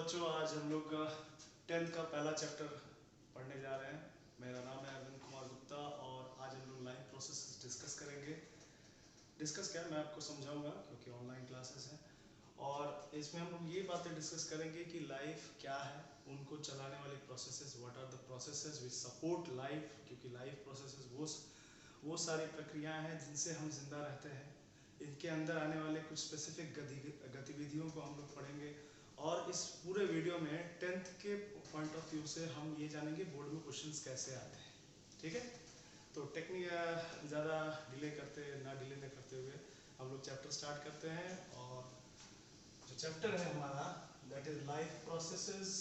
बच्चों, आज हम लोग 10th का पहला चैप्टर पढ़ने जा रहे हैं। मेरा नाम है अरविंद कुमार गुप्ता और आज हम लोग लाइफ प्रोसेस डिस्कस करेंगे। डिस्कस क्या, मैं आपको समझाऊंगा क्योंकि ऑनलाइन क्लासेस हैं। और इसमें हम लोग ये बातें डिस्कस करेंगे कि लाइफ क्या है, उनको चलाने वाले processes, what are the processes which support life, क्योंकि लाइफ प्रोसेसेस वो सारी प्रक्रियाएं हैं जिनसे हम जिंदा रहते हैं। इनके अंदर आने वाले कुछ स्पेसिफिक गतिविधियों को हम लोग पढ़ेंगे। और इस पूरे वीडियो में 10th के पॉइंट ऑफ व्यू से हम ये जानेंगे बोर्ड में क्वेश्चंस कैसे आते हैं। ठीक है, तो टेक्निक ज़्यादा डिले न करते हुए हम लोग चैप्टर स्टार्ट करते हैं। और जो चैप्टर है हमारा, दैट इज लाइफ प्रोसेसेस।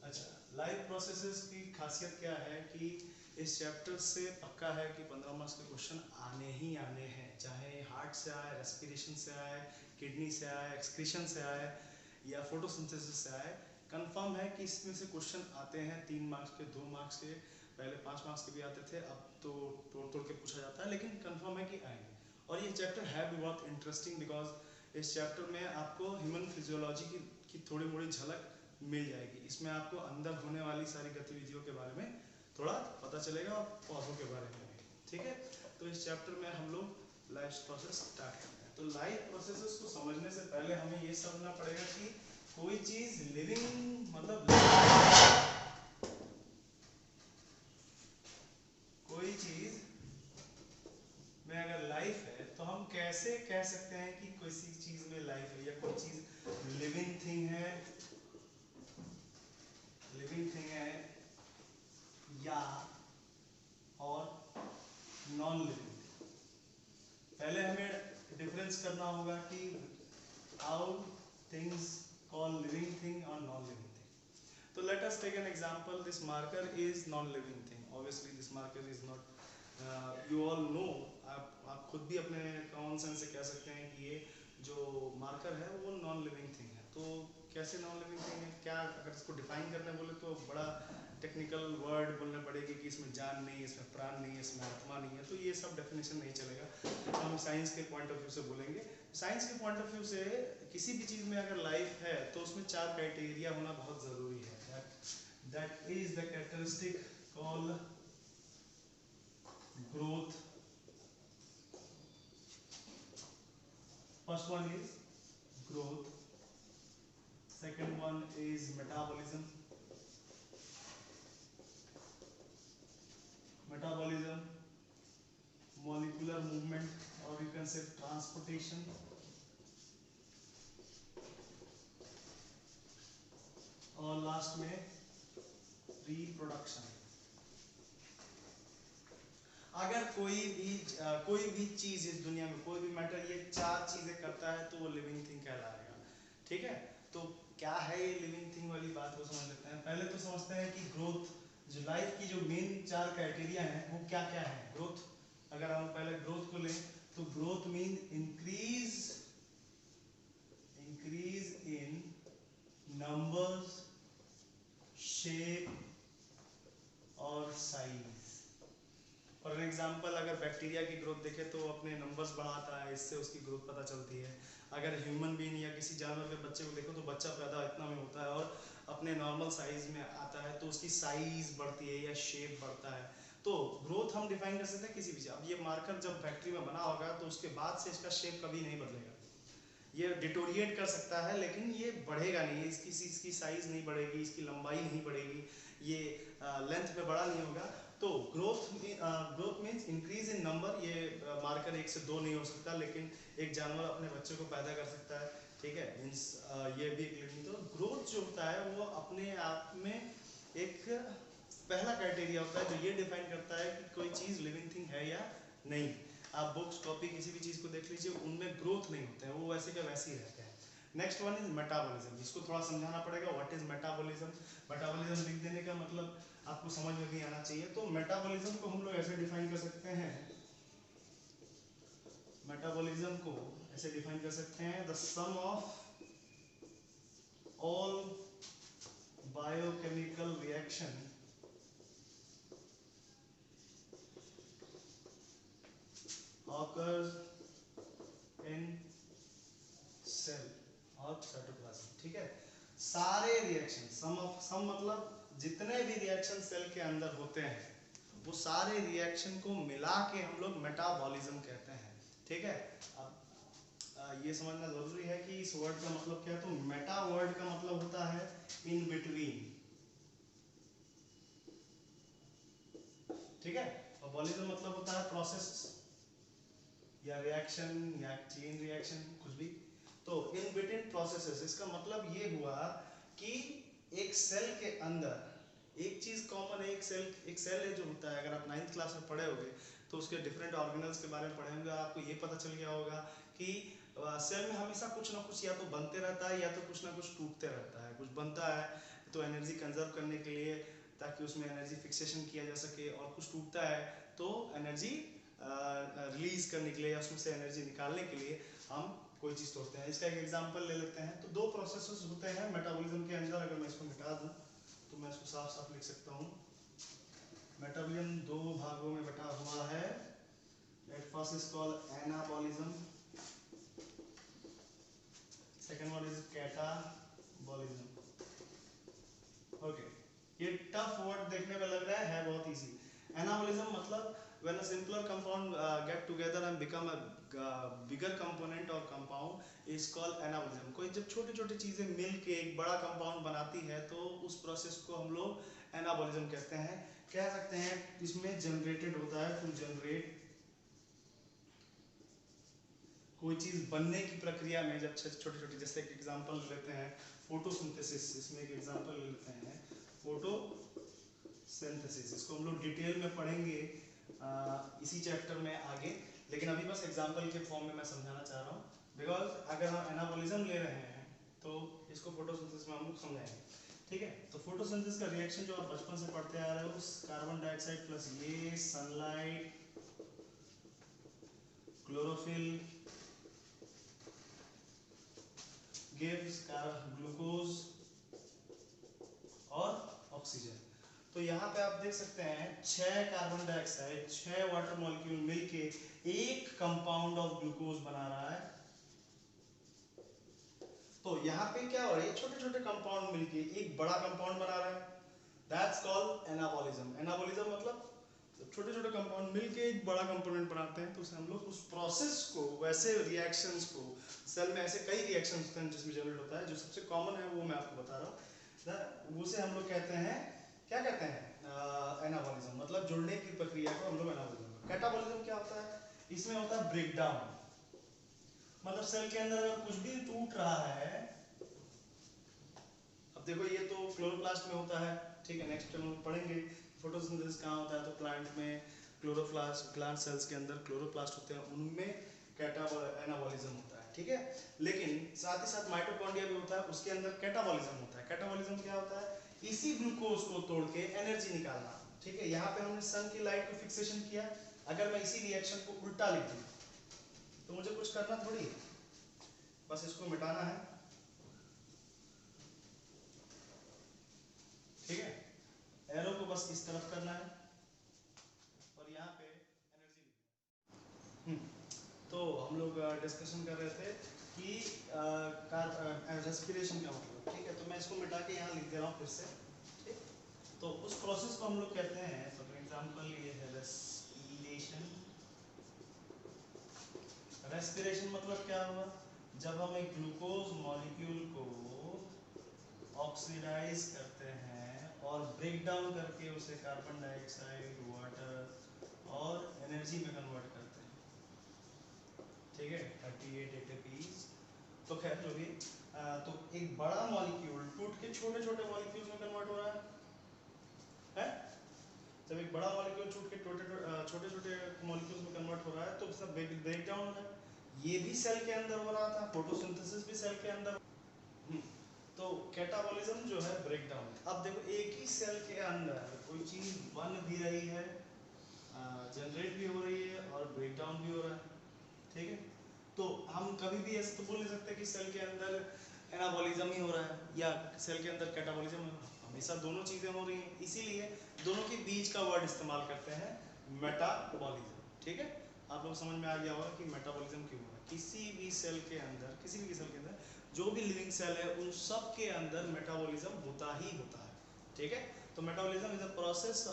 अच्छा, लाइफ प्रोसेसेस की खासियत क्या है कि इस चैप्टर से पक्का है कि 15 मार्क्स के क्वेश्चन आने ही आने हैं, चाहे हार्ट से आए, रेस्पिरेशन से आए, किडनी से आए, एक्सक्रीशन से आए या फोटोसिंथेसिस से आए। कंफर्म है कि इसमें से क्वेश्चन आते हैं 3 मार्क्स के, 2 मार्क्स के, पहले 5 मार्क्स के भी आते थे, अब तो तोड़ तोड़ के पूछा जाता है, लेकिन कंफर्म है कि आएंगे। और ये चैप्टर है भी बहुत इंटरेस्टिंग बिकॉज इस चैप्टर में आपको ह्यूमन फिजियोलॉजी की थोड़ी मोड़ी झलक मिल जाएगी। इसमें आपको अंदर होने वाली सारी गतिविधियों के बारे में थोड़ा पता चलेगा और पौधों के बारे में भी। ठीक है, तो इस चैप्टर में हम लोग लाइफ प्रोसेस स्टार्ट करते हैं। तो लाइफ प्रोसेसेस को समझने से पहले हमें ये समझना पड़ेगा कि कोई चीज लिविंग मतलब कोई चीज में अगर लाइफ है तो हम कैसे कह सकते हैं कि किसी चीज में लाइफ है या कोई चीज लिविंग थिंग है या और नॉन लिविंग। पहले हमें डिफरेंस करना होगा कि how things call living thing और नॉन लिविंग थिंग। तो let us take an example, this marker is non living thing, obviously this marker is not, you all know, आप खुद भी अपने कॉमन सेंस से कह सकते हैं कि ये जो मार्कर है वो नॉन लिविंग थिंग है। तो कैसे नॉन लिविंग थिंग है, क्या अगर इसको डिफाइन करने बोले तो बड़ा टेक्निकल वर्ड बोलने पड़ेगी कि इसमें जान नहीं है, इसमें प्राण नहीं है, इसमें आत्मा नहीं है। तो ये सब डेफिनेशन नहीं चलेगा, हम साइंस के पॉइंट ऑफ व्यू से बोलेंगे। साइंस के पॉइंट ऑफ व्यू से किसी भी चीज़ में अगर लाइफ है तो उसमें 4 क्राइटेरिया होना बहुत ज़रूरी है। That is the characteristic call growth. First one is growth, second one is metabolism, molecular movement, or you can say transportation, और लास्ट में reproduction। अगर कोई भी चीज इस दुनिया में, कोई भी मैटर ये 4 चीजें करता है तो वो लिविंग थिंग कहलाएगा। ठीक है, तो क्या है ये लिविंग थिंग वाली बात को समझ लेते हैं। पहले तो समझते हैं कि ग्रोथ, जो लाइफ की जो मेन 4 क्राइटेरिया हैं वो क्या क्या है। ग्रोथ, अगर हम पहले ग्रोथ को लें तो growth mean increase in numbers, shape और साइज। फॉर एग्जाम्पल, अगर बैक्टीरिया की ग्रोथ देखें तो अपने नंबर्स बढ़ाता है, इससे उसकी ग्रोथ पता चलती है। अगर ह्यूमन बीइंग या किसी जानवर के बच्चे को देखो तो बच्चा पैदा इतना में होता है और अपने नॉर्मल साइज में आता है तो उसकी साइज बढ़ती है या शेप बढ़ता है। तो ग्रोथ हम डिफाइन कर सकते हैं किसी भी चीज। अब ये मार्कर जब फैक्ट्री में बना होगा तो उसके बाद से इसका शेप कभी नहीं बदलेगा, ये डिटोरिएट कर सकता है लेकिन ये बढ़ेगा नहीं, इसकी साइज नहीं बढ़ेगी, इसकी लंबाई नहीं बढ़ेगी, ये लेंथ में बड़ा नहीं होगा। तो growth means increase in number. ये मार्कर 1 से 2 नहीं हो सकता, लेकिन एक जानवर अपने बच्चे को पैदा कर सकता है। ठीक है, मीन्स ये भी एक लिविंग। तो ग्रोथ जो होता है वो अपने आप में एक पहला क्राइटेरिया होता है जो ये डिफाइन करता है कि कोई चीज़ लिविंग थिंग है या नहीं। आप बुक्स कॉपी किसी भी चीज़ को देख लीजिए, उनमें ग्रोथ नहीं होते हैं, वो वैसे के वैसे ही रहते हैं। नेक्स्ट वन इज मेटाबॉलिज्म, इसको थोड़ा समझाना पड़ेगा। What is metabolism? मेटाबॉलिज्म लिख देने का मतलब आपको समझ में भी आना चाहिए। तो मेटाबॉलिज्म को हम लोग ऐसे डिफाइन कर सकते हैं, मेटाबॉलिज्म को ऐसे डिफाइन कर सकते हैं, the sum of all biochemical reaction occurs in सारे रिएक्शन, सम मतलब जितने भी रिएक्शन सेल के अंदर होते हैं वो सारे रिएक्शन को मिला के हम लोग मेटाबॉलिज्म कहते हैं। ठीक है, अब ये समझना जरूरी है कि इस वर्ड का मतलब क्या है। तो मेटा वर्ड का मतलब होता है इन बिटवीन, ठीक है, और बॉलिज्म मतलब होता है प्रोसेस या रिएक्शन या चेन रिएक्शन, कुछ भी। तो इन बिटवीन प्रोसेसेस, इसका मतलब ये हुआ कि एक सेल के अंदर एक चीज कॉमन है। एक सेल है जो होता है, अगर आप 9th क्लास में पढ़े होंगे तो उसके डिफरेंट ऑर्गेनल्स के बारे में पढ़े होंगे, आपको ये पता चल गया होगा कि सेल में हमेशा कुछ ना कुछ या तो बनते रहता है या तो कुछ ना कुछ टूटते रहता है। कुछ बनता है तो एनर्जी कंजर्व करने के लिए, ताकि उसमें एनर्जी फिक्सेशन किया जा सके, और कुछ टूटता है तो एनर्जी रिलीज करने के लिए या उसमें से एनर्जी निकालने के लिए हम कोई चीज़ तोड़ते हैं। इसका एक एग्जांपल ले लेते हैं। तो दो प्रोसेसेस होते हैं मेटाबॉलिज्म के अंदर। अगर मैं इसको मिटा दूं तो मैं इसको साफ साफ लिख सकता हूँ। मेटाबॉलिज्म दो भागों में बटा हुआ है। At first is called anabolism, second one is catabolism. Okay, ये टफ वर्ड देखने में लग रहा है बहुत इजी। एनाबॉलिज्म मतलब when a simpler compound get together and become a bigger component or compound is called anabolism। कोई जब छोटी छोटी चीजें मिल के एक बड़ा कंपाउंड बनाती है तो उस प्रोसेस को हम लोग एनाबॉलिज्म कहते हैं। कह सकते हैं इसमें जनरेटेड होता है, टू जनरेट, कोई चीज बनने की प्रक्रिया में जब छोटी छोटी, जैसे एक एग्जांपल लेते हैं फोटोसिंथेसिस, इसमें एक एग्जांपल लेते हैं फोटोसिंथेसिस। इसको हम लोग डिटेल में पढ़ेंगे इसी चैप्टर में आगे, लेकिन अभी बस एग्जांपल के फॉर्म में मैं समझाना चाह रहा हूँ। बिकॉज अगर हम एनाबॉलिज्म ले रहे हैं तो इसको फोटोसिंथेसिस में हम लोग समझाएंगे। ठीक है, तो फोटोसिंथेसिस का रिएक्शन जो आप बचपन से पढ़ते आ रहे हो, उस कार्बन डाइऑक्साइड प्लस ये सनलाइट, क्लोरोफिल gives ग्लूकोज और ऑक्सीजन। तो यहाँ पे आप देख सकते हैं 6 कार्बन डाइऑक्साइड 6 वाटर मॉलिक्यूल मिलके एक कंपाउंड ऑफ ग्लूकोज बना रहा है। तो यहाँ पे क्या हो रहा है, छोटे छोटे कंपाउंड मिलके एक बड़ा कंपाउंड बना रहा है। That's called anabolism. एनाबॉलिज्म मतलब छोटे छोटे कंपाउंड मिलके एक बड़ा कंपोनेंट बनाते हैं। तो उसे हम लोग उस प्रोसेस को, वैसे रिएक्शंस को, सेल में ऐसे कई रिएक्शंस होते हैं जिसमें जनरेट होता है, जो सबसे कॉमन है वो मैं आपको बता रहा हूँ, उसे हम लोग कहते हैं, क्या कहते हैं, एनाबॉलिज्म। मतलब जुड़ने की प्रक्रिया को हम लोग एनाबॉलिज्म। कैटाबॉलिज्म क्या होता है, इसमें होता है ब्रेकडाउन। मतलब सेल के अंदर अगर कुछ भी टूट रहा है, अब देखो ये तो क्लोरोप्लास्ट में होता है, ठीक है, नेक्स्ट हम लोग पढ़ेंगे फोटोसिंथेसिस कहाँ होता है। तो प्लांट में क्लोरोप्लास्ट, प्लांट सेल्स के अंदर क्लोरोप्लास्ट होते हैं, उनमें एनाबॉलिज्म होता है। ठीक है, लेकिन साथ ही साथ माइटोकॉन्ड्रिया भी होता है, उसके अंदर कैटाबॉलिज्म होता है। कैटाबॉलिज्म क्या होता है, इसी ग्लूकोज को तोड़ के एनर्जी निकालना। ठीक है, यहाँ पे हमने सन की लाइट को फिक्सेशन किया। अगर मैं इसी रिएक्शन को उल्टा लिख दूं तो मुझे कुछ करना थोड़ी है, बस इसको मिटाना है। ठीक है, एरो को बस इस तरफ करना है और यहाँ पे एनर्जी लिखना है। तो हम लोग डिस्कशन कर रहे थे कि रेस्पिरेशन का मतलब। ठीक है, तो मैं इसको मिटा के यहाँ लिख दे रहा हूँ फिर से। ठीक, तो उस प्रोसेस को हम लोग कहते हैं, फॉर एग्जांपल ये है रेस्पिरेशन। रेस्पिरेशन मतलब क्या हुआ, जब हम एक ग्लूकोज मॉलिक्यूल को ऑक्सीडाइज करते हैं और ब्रेक डाउन करके उसे कार्बन डाइऑक्साइड, वाटर और एनर्जी में कन्वर्ट करते हैं। ठीक है, 38 ATPs। तो खैर जो भी, तो एक बड़ा मॉलिक्यूल टूट के छोटे छोटे मॉलिक्यूल्स में कन्वर्ट हो रहा है? जब एक बड़ा मॉलिक्यूल छूट के छोटे छोटे मॉलिक्यूल्स में कन्वर्ट हो रहा है तो उसका ब्रेक डाउन हो रहा है। ये भी सेल के अंदर हो रहा था, फोटोसिंथेसिस भी सेल के अंदर। तो कैटाबॉलिज्म जो है ब्रेक डाउन। अब देखो एक ही सेल के अंदर कोई चीज बन भी रही है, जनरेट भी हो रही है और ब्रेक डाउन भी हो रहा है। ठीक है, तो हम कभी भी ऐसे तो बोल नहीं सकते कि सेल के अंदर एनाबॉलिज्म ही हो रहा है या सेल के अंदर कैटाबॉलिज्म है। हमेशा दोनों चीजें हो रही हैं, इसीलिए दोनों के बीच का वर्ड इस्तेमाल करते हैं मेटाबॉलिज्म। ठीक है, आप लोग समझ में आ गया होगा कि मेटाबॉलिज्म क्यों हो रहा है। किसी भी सेल के अंदर जो भी लिविंग सेल है उन सब के अंदर मेटाबॉलिज्म होता ही होता है, ठीक है। तो metabolism is a process,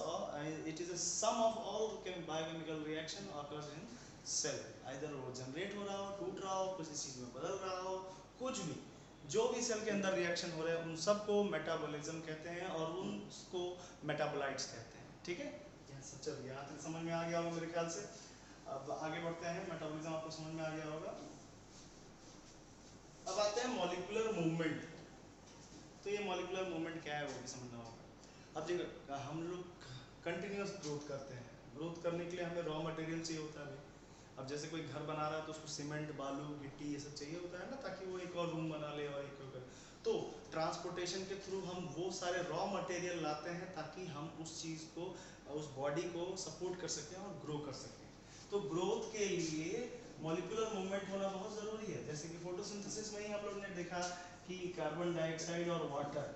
it is a sum of all biochemical reaction occurs in cell, either वो जनरेट हो रहा हो, टूट रहा हो, किसी चीज में बदल रहा हो, कुछ भी, जो भी सेल के अंदर रिएक्शन हो रहे हैं उन सबको मेटाबॉलिज्म कहते हैं और उनको मेटाबोलाइट्स कहते हैं, ठीक है। चलिए यहाँ तक समझ में आ गया होगा मेरे ख्याल से। अब आगे बढ़ते हैं, मेटाबॉलिज्म आपको समझ में आ गया होगा। अब आते हैं मॉलिक्यूलर मूवमेंट। तो ये मॉलिक्यूलर मूवमेंट क्या है वो भी समझना होगा। अब देखो हम लोग कंटिन्यूअस ग्रोथ करते हैं, ग्रोथ करने के लिए हमें रॉ मटेरियल चाहिए होता है। अब जैसे कोई घर बना रहा है तो उसको सीमेंट, बालू, गिट्टी ये सब चाहिए होता है ना, ताकि वो एक और रूम बना ले और एक और कर। तो ट्रांसपोर्टेशन के थ्रू हम वो सारे रॉ मटेरियल लाते हैं ताकि हम उस चीज़ को, उस बॉडी को सपोर्ट कर सकें और ग्रो कर सकें। तो ग्रोथ के लिए मॉलिक्यूलर मूवमेंट होना बहुत ज़रूरी है। जैसे कि फोटोसिंथेसिस में ही हम लोग ने देखा कि कार्बन डाइऑक्साइड और वाटर,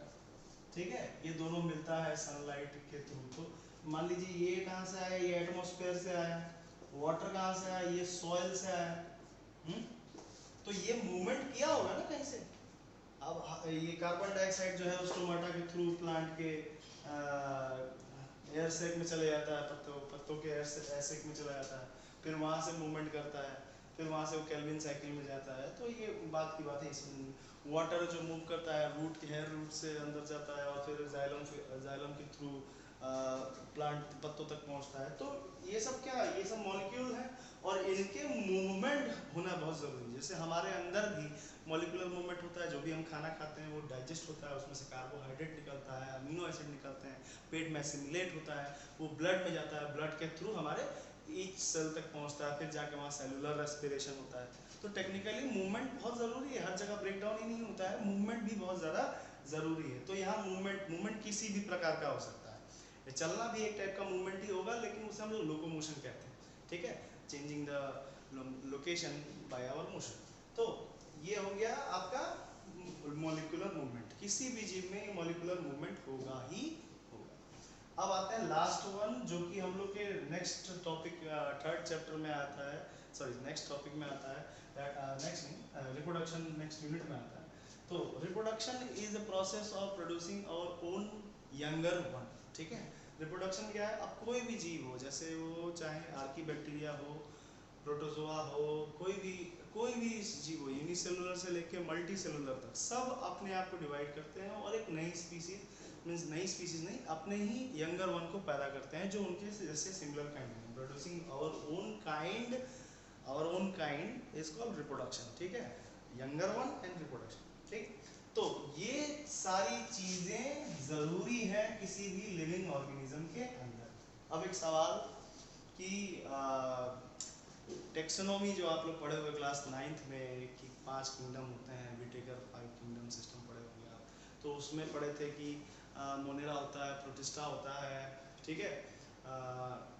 ठीक है, ये दोनों मिलता है सनलाइट के थ्रू। तो मान लीजिए ये कहाँ से आया, ये एटमॉस्फेयर से आया, वाटर कहाँ से आया, ये सॉइल से आया। तो ये मूवमेंट किया होगा ना कहीं से। अब ये कार्बन डाइऑक्साइड जो है उस स्टोमाटा के थ्रू प्लांट के एयर सैक में चले जाता है, पत्तों के एयर सैक में चला जाता है, फिर वहाँ से मूवमेंट करता है, फिर वहाँ से वो केल्विन साइकिल में जाता है। तो ये बात की बात है। इसमें वाटर जो मूव करता है रूट के, हेयर रूट से अंदर जाता है और फिर जाइलम के थ्रू प्लांट पत्तों तक पहुँचता है। तो ये सब क्या, ये सब मॉलिक्यूल हैं और इनके मूवमेंट होना बहुत ज़रूरी है। जैसे हमारे अंदर भी मॉलिक्यूलर मूवमेंट होता है, जो भी हम खाना खाते हैं वो डाइजेस्ट होता है, उसमें से कार्बोहाइड्रेट निकलता है, अमीनो एसिड निकलते हैं, पेट में एसिमिलेट होता है, वो ब्लड में जाता है, ब्लड के थ्रू हमारे ईच सेल तक पहुंचता है, फिर जाके वहाँ सेलुलर रेस्पिरेशन होता है। तो टेक्निकली मूवमेंट बहुत ज़रूरी है, हर जगह ब्रेक डाउन ही नहीं होता है, मूवमेंट भी बहुत ज़्यादा ज़रूरी है। तो यहाँ मूवमेंट किसी भी प्रकार का हो सकता है, चलना भी एक टाइप का मूवमेंट ही होगा, लेकिन उसे हम लोग लोकोमोशन कहते हैं, ठीक है, changing the location by our motion. तो ये हो गया आपका मॉलिक्यूलर मूवमेंट। किसी भी जीव में मॉलिक्यूलर मूवमेंट होगा ही होगा। अब आते हैं लास्ट वन, जो कि हम लोग के नेक्स्ट टॉपिक, थर्ड चैप्टर में आता है, सॉरी नेक्स्ट टॉपिक में आता है, नेक्स्ट नहीं, रिप्रोडक्शन नेक्स्ट यूनिट में आता है। तो reproduction is the process of producing our own younger one, ठीक है। रिप्रोडक्शन क्या है, अब कोई भी जीव हो, जैसे वो चाहे आर्की बैक्टीरिया हो, प्रोटोजोआ हो, कोई भी जीव हो, यूनिसेलुलर से लेके मल्टी सेलुलर तक, सब अपने आप को डिवाइड करते हैं और एक नई स्पीसीज, मीन्स नई स्पीसीज नहीं, अपने ही यंगर वन को पैदा करते हैं जो उनके जैसे सिमिलर काइंड है। Producing our own kind is called reproduction, ठीक है, यंगर वन एंड रिप्रोडक्शन, ठीक। तो ये सारी चीजें जरूरी है किसी भी लिविंग ऑर्गेनिज्म के अंदर। अब एक सवाल कि टेक्सोनॉमी जो आप लोग पढ़े हुए क्लास 9th में कि 5 किंगडम होते हैं, विटेकर 5 किंगडम सिस्टम पढ़े होंगे आप, तो उसमें पढ़े थे कि मोनेरा होता है, प्रोटिस्टा होता है, ठीक है,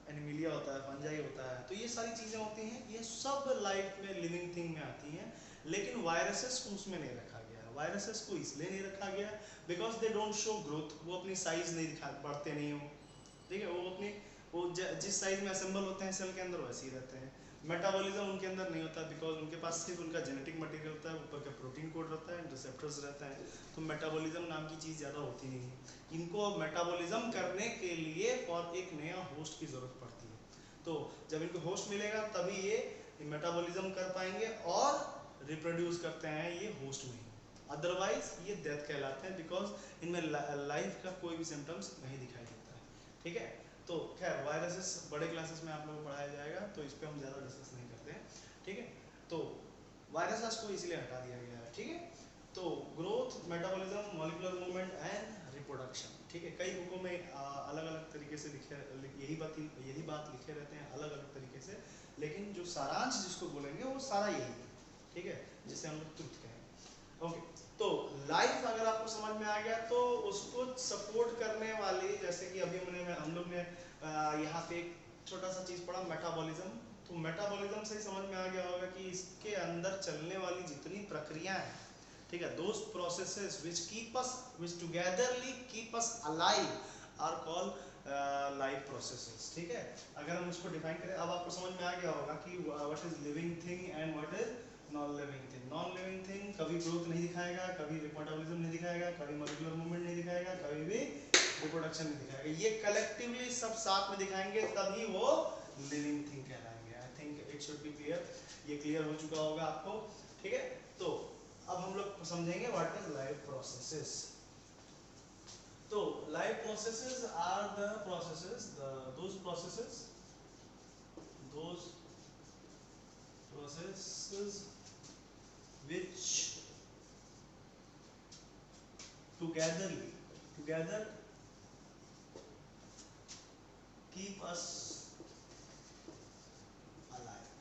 एनिमिलिया होता है, फंजाई होता है। तो ये सारी चीज़ें होती हैं, ये सब लाइफ में लिविंग थिंग में आती हैं, लेकिन वायरसेस को उसमें नहीं रखा गया है। वायरसेस को इसलिए नहीं रखा गया because they don't show growth, वो अपनी साइज नहीं दिखा, बढ़ते नहीं हो, ठीक है, वो जिस साइज में असेंबल होते हैं सेल के अंदर वैसे ही रहते हैं। मेटाबॉलिज्म उनके अंदर नहीं होता बिकॉज उनके पास सिर्फ उनका जेनेटिक मटेरियल होता है, ऊपर का प्रोटीन कोड रहता है, रिसेप्टर्स रहते हैं, तो मेटाबॉलिज्म नाम की चीज़ ज़्यादा होती नहीं है। इनको मेटाबॉलिज्म करने के लिए और एक नया होस्ट की ज़रूरत पड़ती है। तो जब इनको होस्ट मिलेगा तभी ये मेटाबॉलिज्म कर पाएंगे और रिप्रोड्यूस करते हैं ये होस्ट में ही, अदरवाइज ये डेथ कहलाते हैं बिकॉज इनमें लाइफ का कोई भी सिम्टम्स नहीं दिखाई देता है, ठीक है। तो खैर वायरसेस बड़े क्लासेस में आप लोगों को पढ़ाया जाएगा, तो इस पर हम ज़्यादा डिस्कस नहीं करते हैं, ठीक है। तो वायरसेस को इसलिए हटा दिया गया है, ठीक है। तो growth, metabolism, molecular movement and reproduction, ठीक है। कई बुकों में अलग अलग तरीके से यही बात लिखे रहते हैं अलग अलग तरीके से, लेकिन जो सारांश जिसको बोलेंगे वो सारा यही है, ठीक है, जिसे हम लोग ट्रुथ कहें। ओके, तो लाइफ अगर आपको समझ में आ गया तो उसको सपोर्ट करने वाली, जैसे कि अभी हम लोग ने यहाँ पे एक छोटा सा चीज़ पढ़ा मेटाबॉलिज्म, तो मेटाबॉलिज्म से ही समझ में आ गया होगा कि इसके अंदर चलने वाली जितनी प्रक्रियाएं हैं, ठीक है, those processes which togetherly keep us alive are called life processes, ठीक है। अगर हम इसको डिफाइन करें, अब आपको समझ में आ गया होगा कि what is living thing and what is non living thing कभी ग्रोथ नहीं दिखाएगा, कभी मेटाबॉलिज्म नहीं दिखाएगा, कभी मॉलिक्यूलर मूवमेंट नहीं दिखाएगा, कभी भी रिप्रोडक्शन नहीं दिखाएगा। ये कलेक्टिवली सब साथ में दिखाएंगे तभी वो लिविंग थिंग कहलाएंगे। I think it should be clear. ये क्लियर हो चुका होगा आपको, ठीक है। तो अब हम लोग समझेंगे व्हाट इज लाइफ प्रोसेसेस। तो life processes are the processes, those processes which together keep us alive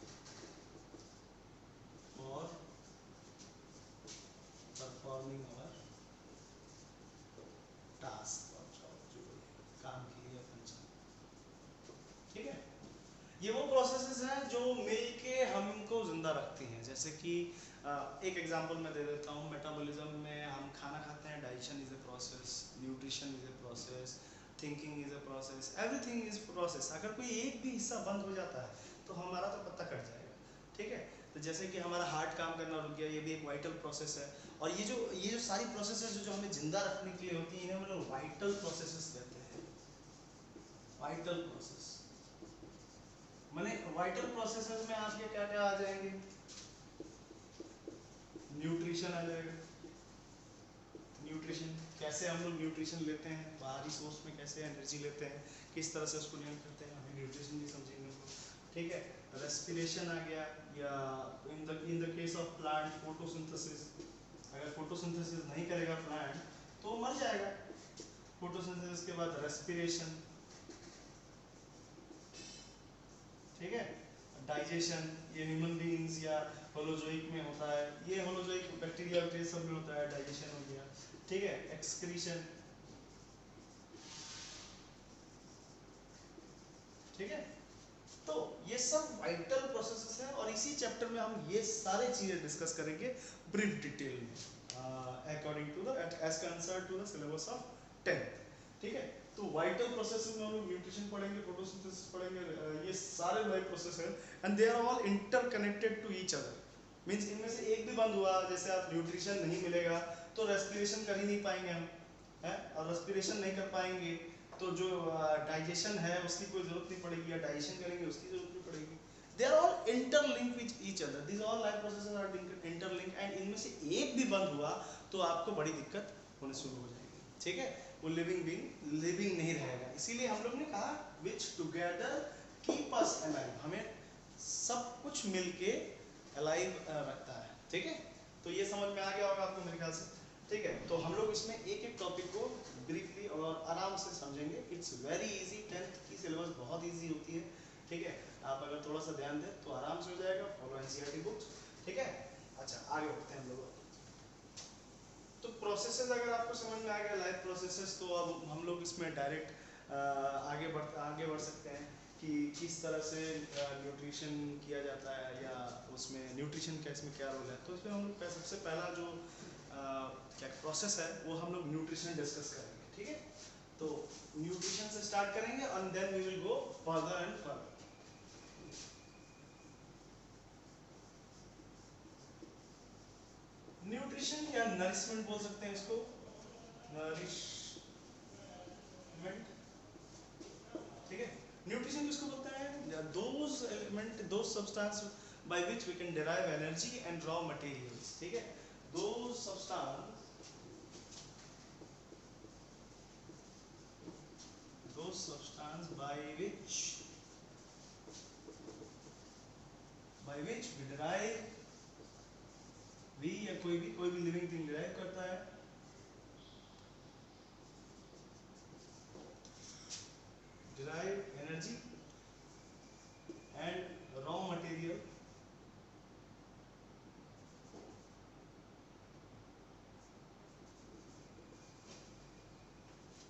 for performing our task और job, जो भी काम के लिए फंक्शन, ठीक है। ये वो प्रोसेसेस हैं जो मिलके हमको जिंदा रखती हैं। जैसे कि एक एग्जांपल मैं दे देता हूँ। मेटाबॉलिज्म में हम खाना खाते हैं, digestion is a process, nutrition is a process, thinking is a process, everything is process. अगर कोई एक भी हिस्सा बंद हो जाता है तो हमारा तो पत्ता कट जाएगा, ठीक है। तो जैसे कि हमारा हार्ट काम करना रुक गया, ये भी एक वाइटल प्रोसेस है। और ये जो सारी प्रोसेसेस जो हमें जिंदा रखने के लिए होती हैं, इन्हें हम लोग वाइटल प्रोसेसेस कहते हैं। वाइटल प्रोसेस माने वाइटल प्रोसेसेस में आपके क्या क्या आ जाएंगे? न्यूट्रिशन आ जाएगा। न्यूट्रिशन कैसे हम लोग न्यूट्रिशन लेते हैं, बाहरी सोर्स में कैसे एनर्जी लेते हैं, किस तरह से उसको लीन करते हैं, हमें न्यूट्रिशन भी समझेंगे हम लोग, ठीक है। रेस्पिरेशन आ गया, या in the case of plant photosynthesis. अगर फोटोसिंथेसिस नहीं करेगा प्लांट तो मर जाएगा। फोटोसिंथेसिस के बाद रेस्पिरेशन, ठीक है। डाइजेशन, ये ह्यूमन बीइंग्स या होलोजोइक में होता है, ये होलोजोइक बैक्टीरिया के सब में होता है, डाइजेशन हो गया, ठीक है। एक्सक्रीशन, ठीक है। तो ये सब वाइटल प्रोसेसेस हैं और इसी चैप्टर में हम ये सारे चीजें डिस्कस करेंगे ब्रीफ डिटेल में, according to the as concern to the syllabus of 10th, ठीक है। तो वाइटल प्रोसेसेस में हम लोग न्यूट्रिशन पढ़ेंगे, फोटोसिंथेसिस पढ़ेंगे, ये सारे लाइफ प्रोसेस हैं and they are all interconnected to each other. Means इनमें से एक भी बंद हुआ, जैसे आप न्यूट्रिशन नहीं मिलेगा तो रेस्पिरेशन कर ही नहीं पाएंगे हम, है। और रेस्पिरेशन नहीं कर पाएंगे तो जो डाइजेशन है उसकी कोई जरूरत नहीं पड़ेगी, या डाइजेशन करेंगे उसकी जरूरत नहीं पड़ेगी। They are all interlinked with each other, this all life processes are interlinked and इनमें से एक भी बंद हुआ तो आपको बड़ी दिक्कत होने शुरू हो जाएगी, ठीक है। वो लिविंग नहीं रहेगा। इसीलिए हम लोग ने कहा विच टुगेदर कीप अस अलाइव, हमें सब कुछ मिलके अलाइव रखता है, ठीक है। तो ये समझ में आ गया होगा आपको मेरे ख्याल से, ठीक है। तो हम लोग इसमें एक एक टॉपिक को ब्रीफली और आराम से समझेंगे। इट्स वेरी इजी, 10th की सिलेबस बहुत इजी होती है, ठीक है। आप अगर थोड़ा सा ध्यान दें तो आराम से हो जाएगा। फॉलो एनसीईआरटी बुक्स, ठीक है। अच्छा आगे बढ़ते हैं हम लोग। तो प्रोसेसेस अगर आपको समझ में आ गया लाइफ प्रोसेसेस, तो अब हम लोग इसमें डायरेक्ट आगे बढ़ सकते हैं कि किस तरह से न्यूट्रिशन किया जाता है, या उसमें न्यूट्रिशन का इसमें क्या रोल है। तो इसमें हम लोग सबसे पहला जो क्या प्रोसेस है वो हम लोग न्यूट्रिशन डिस्कस करेंगे, ठीक है। तो न्यूट्रिशन से स्टार्ट करेंगे and then we will go further and further. Nutrition या नरिशमेंट बोल सकते हैं इसको, नरिशमेंट, ठीक है। न्यूट्रिशन किसको बोलते हैं? Those element, those substance by which we can derive energy and raw materials, ठीक है। Those substance by which we derive, we या कोई भी लिविंग थिंग डिराइव करता है energy and raw material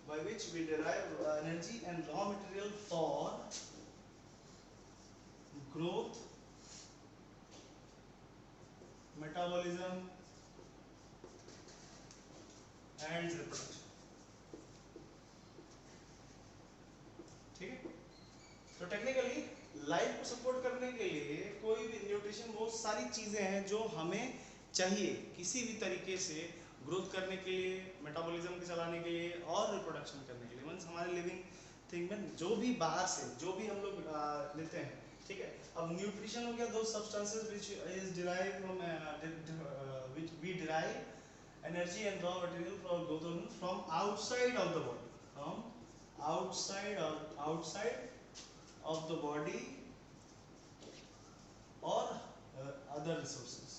by which we derive energy and raw material for growth, metabolism and reproduction, ठीक है। तो टेक्निकली लाइफ को सपोर्ट करने के लिए कोई भी न्यूट्रिशन बहुत सारी चीज़ें हैं जो हमें चाहिए किसी भी तरीके से ग्रोथ करने के लिए, मेटाबॉलिज्म के चलाने के लिए और रिप्रोडक्शन करने के लिए, मीन्स हमारे लिविंग थिंग में जो भी बाहर से जो भी हम लोग लेते हैं, ठीक है। अब न्यूट्रिशन हो गया those substances which is derive from which we derive energy and raw material from growth from outside of the body, from outside of the body or other resources.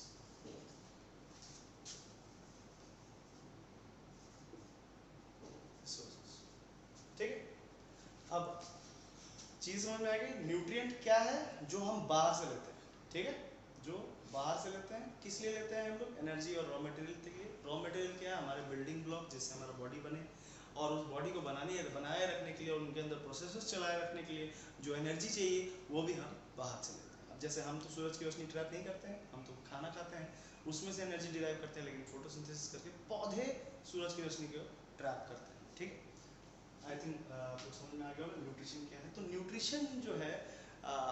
ठीक है। अब चीज समझ में आ गई, न्यूट्रिएंट क्या है जो हम बाहर से लेते हैं, ठीक है, जो बाहर से लेते हैं। किस लिए लेते हैं हम लोग? एनर्जी और रॉ मटेरियल के लिए। रॉ मटेरियल क्या है? हमारे बिल्डिंग ब्लॉक जिससे हमारा बॉडी बने, और उस बॉडी को बनाए रखने के लिए और उनके अंदर प्रोसेसेस चलाए रखने के लिए जो एनर्जी चाहिए वो भी हम बाहर से लेते हैं। अब जैसे हम तो सूरज की रोशनी ट्रैप नहीं करते हैं, हम तो खाना खाते हैं, उसमें से एनर्जी डिराइव करते हैं, लेकिन फोटोसिंथेसिस करके पौधे सूरज की रोशनी को ट्रैप करते हैं, ठीक है। आई थिंक आपको समझ में आ गया होगा न्यूट्रिशन क्या है। तो न्यूट्रिशन जो है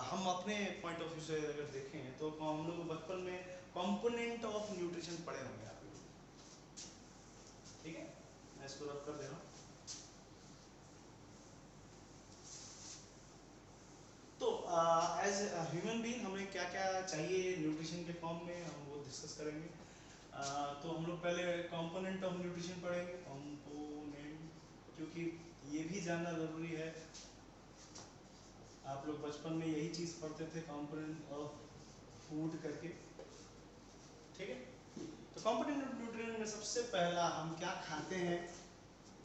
हम अपने पॉइंट ऑफ व्यू से अगर देखें तो हम लोग बचपन में कंपोनेंट ऑफ न्यूट्रिशन पढ़े होंगे आप लोग, ठीक है। मैं इसको रब कर दे रहा हूँ। तो एज ह्यूमन बीइंग हमें क्या क्या चाहिए न्यूट्रिशन के फॉर्म में, हम वो डिस्कस करेंगे। तो हम लोग पहले कंपोनेंट ऑफ न्यूट्रिशन पढ़ेंगे, कंपोनेंट, क्योंकि ये भी जानना ज़रूरी है। आप लोग बचपन में यही चीज़ पढ़ते थे, कंपोनेंट ऑफ फूड करके, ठीक है। तो कंपोनेंट ऑफ न्यूट्रिएंट में सबसे पहला हम क्या खाते हैं?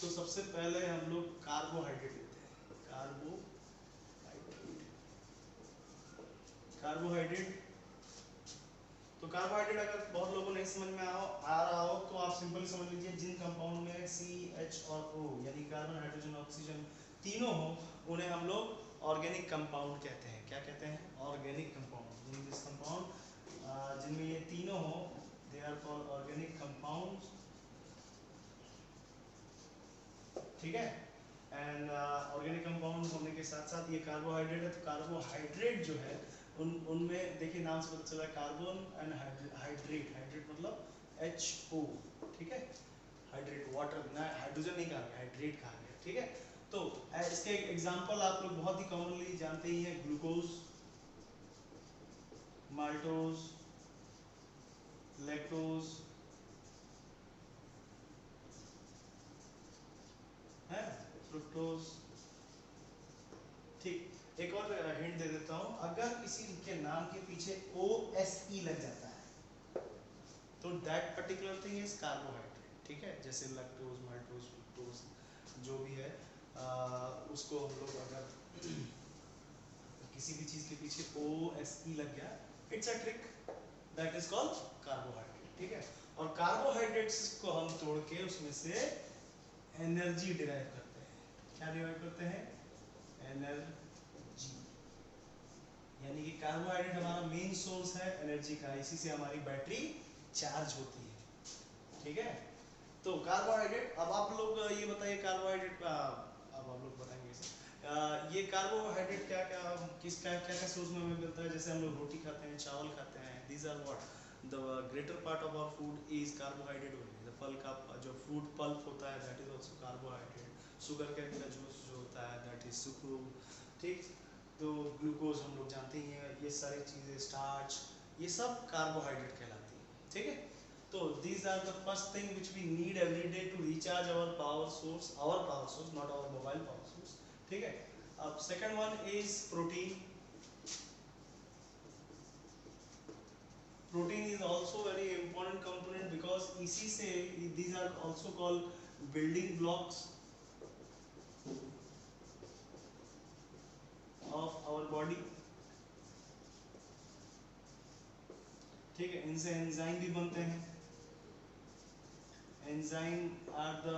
तो सबसे पहले हम लोग कार्बोहाइड्रेट लेते हैं। कार्बोहाइड्रेट। तो कार्बोहाइड्रेट अगर बहुत लोगों को नहीं समझ में आ रहा हो तो आप सिंपली समझ लीजिए, जिन कंपाउंड में CH और O यानी कार्बन, हाइड्रोजन, ऑक्सीजन तीनों हो, उन्हें हम लोग ऑर्गेनिक कंपाउंड कहते हैं। क्या कहते हैं? Organic compound. दिस कंपाउंड जिनमें ये तीनों हो, they are called organic compounds, ठीक है। एंड ऑर्गेनिक कंपाउंड होने के साथ साथ ये कार्बोहाइड्रेट है। तो कार्बोहाइड्रेट जो है उनमें देखिए नाम से पता चला, कार्बन एंड हाइड्रेट। हाइड्रेट मतलब HO, ठीक है। हाइड्रेट वाटर ना, हाइड्रोजन नहीं कहा गया, हाइड्रेट कहा गया, ठीक है। तो इसके एग्जांपल आप लोग बहुत ही कॉमनली जानते ही हैं, ग्लूकोज, माल्टोज, लैक्टोज है, फ्रुक्टोज, ठीक। एक और हिंट दे देता हूं, अगर किसी के नाम के पीछे OSE लग जाता है तो that particular thing is carbohydrate, ठीक है। जैसे लैक्टोज, माल्टोज, फ्रुक्टोज जो भी है, उसको हम लोग अगर किसी भी चीज के पीछे OSE लग गया, it's a trick, that is called carbohydrate, ठीक है। और कार्बोहाइड्रेट्स को हम तोड़ के उसमें से एनर्जी डिराइव करते हैं। क्या डिराइव करते हैं? एनर्जी। यानी कि कार्बोहाइड्रेट हमारा मेन सोर्स है एनर्जी का, इसी से हमारी बैटरी चार्ज होती है, ठीक है। तो कार्बोहाइड्रेट, अब आप लोग ये बताइए कार्बोहाइड्रेट का, अब आप लोग बताएंगे इसे, ये कार्बोहाइड्रेट क्या क्या किस क्या क्या क्या सोर्स में हमें मिलता है? जैसे हम लोग रोटी खाते हैं, चावल खाते हैं, these are what the greater part of our food is carbohydrate only. The फल का जो फ्रूट पल्प होता है that is also carbohydrate. Sugar cane का जूस जो होता है दैट इज सुक्रोज, ठीक। तो ग्लूकोज हम लोग जानते ही हैं, ये सारी चीज़ें, स्टार्च, ये सब कार्बोहाइड्रेट कहलाती है, ठीक है। तो these are the first thing which we need every day to recharge our power source, not our mobile power source, ठीक है। अब second one is protein. Protein is also very important component because इसी से these are also called building blocks of our body, ठीक है। इनसे enzyme भी बनते हैं। Enzyme are the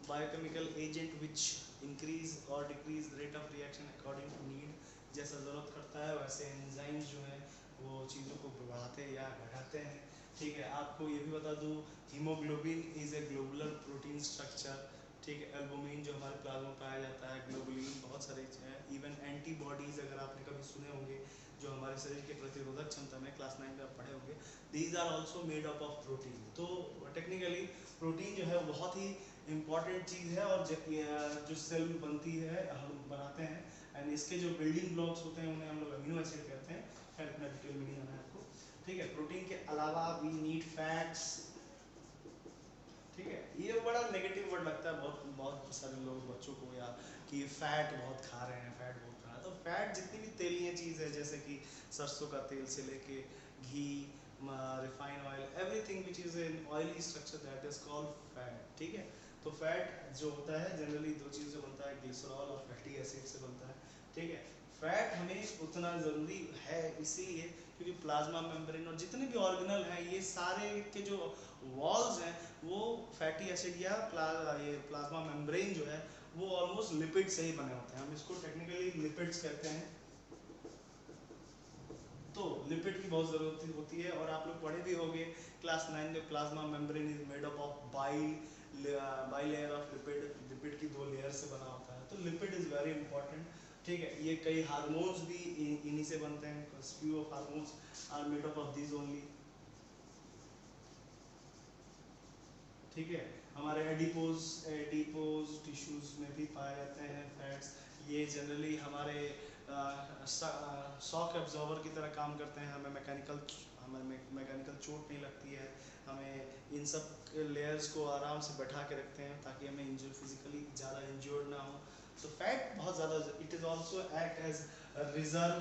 biochemical agent which increase or decrease the rate of reaction according to need, जैसा ज़रूरत करता है वैसे एंजाइम्स जो है वो चीज़ों को बढ़ाते या घटाते हैं, ठीक है। आपको ये भी बता दूँ, haemoglobin is a globular protein structure ठीक है, एल्बुमिन जो हमारे प्लाज्मा में पाया जाता है, ग्लोबुलिन, बहुत सारे हैं, इवन एंटीबॉडीज अगर आपने कभी सुने होंगे जो हमारे शरीर के प्रतिरोधक क्षमता में क्लास 9 में आप पढ़े होंगे, these are also made up of protein. तो टेक्निकली प्रोटीन जो है बहुत ही इंपॉर्टेंट चीज़ है, और जो सेल बनती है हम बनाते हैं, एंड इसके जो बिल्डिंग ब्लॉक्स होते हैं उन्हें हम लोग अमीनो एसिड कहते हैं। खैर इतना डिटेल में नहीं जाना है आपको, ठीक है। प्रोटीन के अलावा वी नीड फैट्स, ठीक है। ये बड़ा नेगेटिव वर्ड लगता है बहुत बहुत सारे लोग बच्चों को, या कि फैट बहुत खा रहे हैं, फैट बहुत खा रहे हैं। तो फैट जितनी भी तेलीय चीज़ है, जैसे कि सरसों का तेल से लेके घी, refine oil, everything which is an oily structure that is called fat, ठीक है। तो फैट जो होता है जनरली दो चीज़ से बनता है, ग्लिसरॉल और फैटी एसिड से बनता है, ठीक है। फैट हमें उतना ज़रूरी है इसीलिए क्योंकि प्लाज्मा मेम्ब्रेन और जितने भी ऑर्गेनल हैं, ये सारे के जो वॉल्स हैं वो फैटी एसिड या ये प्लाज्मा मेम्ब्रेन जो है वो ऑलमोस्ट लिपिड से ही बने होते हैं। हम इसको टेक्निकली लिपिड्स कहते हैं। तो लिपिड की बहुत ज़रूरत होती है, और आप लोग पढ़े भी होंगे क्लास 9 में, plasma membrane is made up of by layer of lipid, lipid की 2 लेयर से बना होता है। तो लिपिड इज़ वेरी इंपॉर्टेंट, ठीक है। ये कई हार्मोन्स भी इन्हीं से बनते हैं, few of hormones are made up of these only, ठीक है। हमारे एडिपोज टिश्यूज में भी पाए जाते हैं फैट्स। ये जनरली हमारे शॉक एब्जॉर्बर की तरह काम करते हैं, हमें मैकेनिकल चोट नहीं लगती है, हमें इन सब लेयर्स को आराम से बैठा के रखते हैं ताकि हमें इंजर फिजिकली ज़्यादा इंजर्ड ना हो। तो फैट बहुत ज़्यादा, it is also act as reserve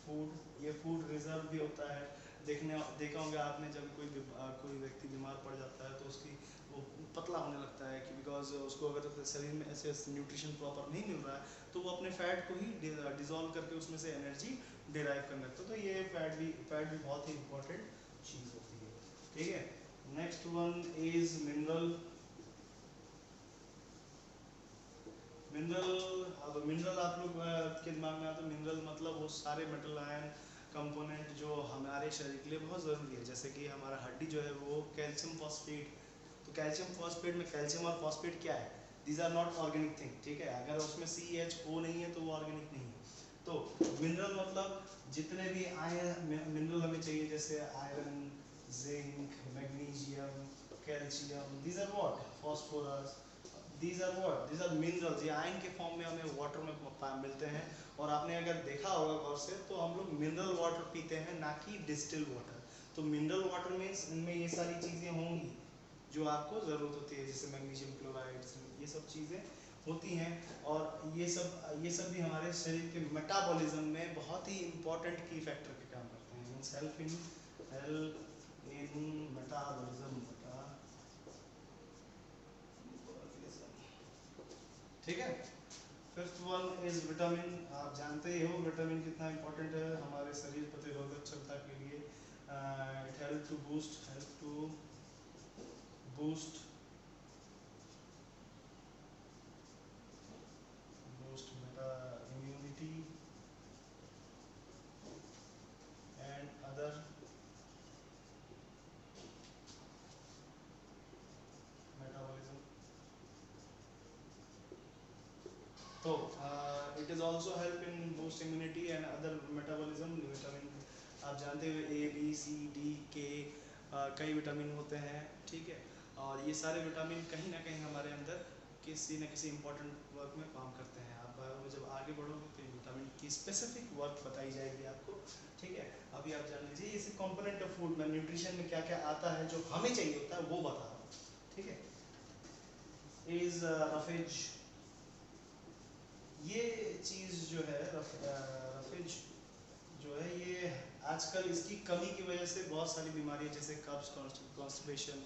food, ये फूड रिजर्व भी होता है। देखा होगा आपने, जब कोई व्यक्ति बीमार पड़ जाता है तो उसकी वो पतला होने लगता है, कि बिकॉज उसको अगर शरीर में ऐसे न्यूट्रिशन प्रॉपर नहीं मिल रहा है तो वो अपने फैट को ही डिजोल्व करके उसमें से एनर्जी डिराइव करने लगता है। तो ये फैट भी बहुत ही इंपॉर्टेंट चीज़ होती है, ठीक है। Next one is mineral. Mineral आप लोग के दिमाग में आता है, मिनरल मतलब वो सारे मेटल आयन कंपोनेंट जो हमारे शरीर के लिए बहुत ज़रूरी है। जैसे कि हमारा हड्डी जो है वो कैल्शियम फॉस्फेट, तो कैल्शियम फॉस्फेट में कैल्शियम और फॉस्फेट क्या है, these are not organic thing, ठीक है। अगर उसमें CHO नहीं है तो वो ऑर्गेनिक नहीं है। तो मिनरल मतलब जितने भी आयन मिनरल हमें चाहिए, जैसे iron, zinc, magnesium, calcium, these are what, phosphorus, these are minerals। ये आयन के फॉर्म में हमें वाटर में मिलते हैं। और आपने अगर देखा होगा गौर से तो हम लोग मिनरल वाटर पीते हैं, ना कि डिस्टिल वाटर। तो मिनरल वाटर मीन्स इनमें ये सारी चीज़ें होंगी जो आपको ज़रूरत होती है, जैसे मैग्नीशियम क्लोराइड, ये सब चीज़ें होती हैं। और ये सब भी हमारे शरीर के मेटाबॉलिज्म में बहुत ही इंपॉर्टेंट की फैक्टर के काम करते हैं, मीन्स हेल्प इन मेटाबॉलिज्म, ठीक है। Fifth one is vitamin. आप जानते ही हो विटामिन कितना इंपॉर्टेंट है हमारे शरीर प्रतिरोधक क्षमता के लिए। It help to boost meta immunity and other metabolism. तो it is also help in boost immunity and other metabolism. Vitamin आप जानते हो A B C D K, कई विटामिन होते हैं, ठीक है। और ये सारे विटामिन कहीं ना कहीं हमारे अंदर किसी न किसी इंपॉर्टेंट वर्क में काम करते हैं। आप बायो में जब आगे बढ़ोगे तो विटामिन की स्पेसिफिक वर्क बताई जाएगी आपको, ठीक है। अभी आप जान लीजिए इसे कंपोनेंट ऑफ फूड में न्यूट्रिशन में क्या क्या आता है जो हमें चाहिए होता है वो बता रहा हूँ, ठीक है। इज रफेज, ये चीज़ जो है रफेज जो है, ये आजकल इसकी कमी की वजह से बहुत सारी बीमारियां जैसे कब्ज, कॉन्स्टिपेशन,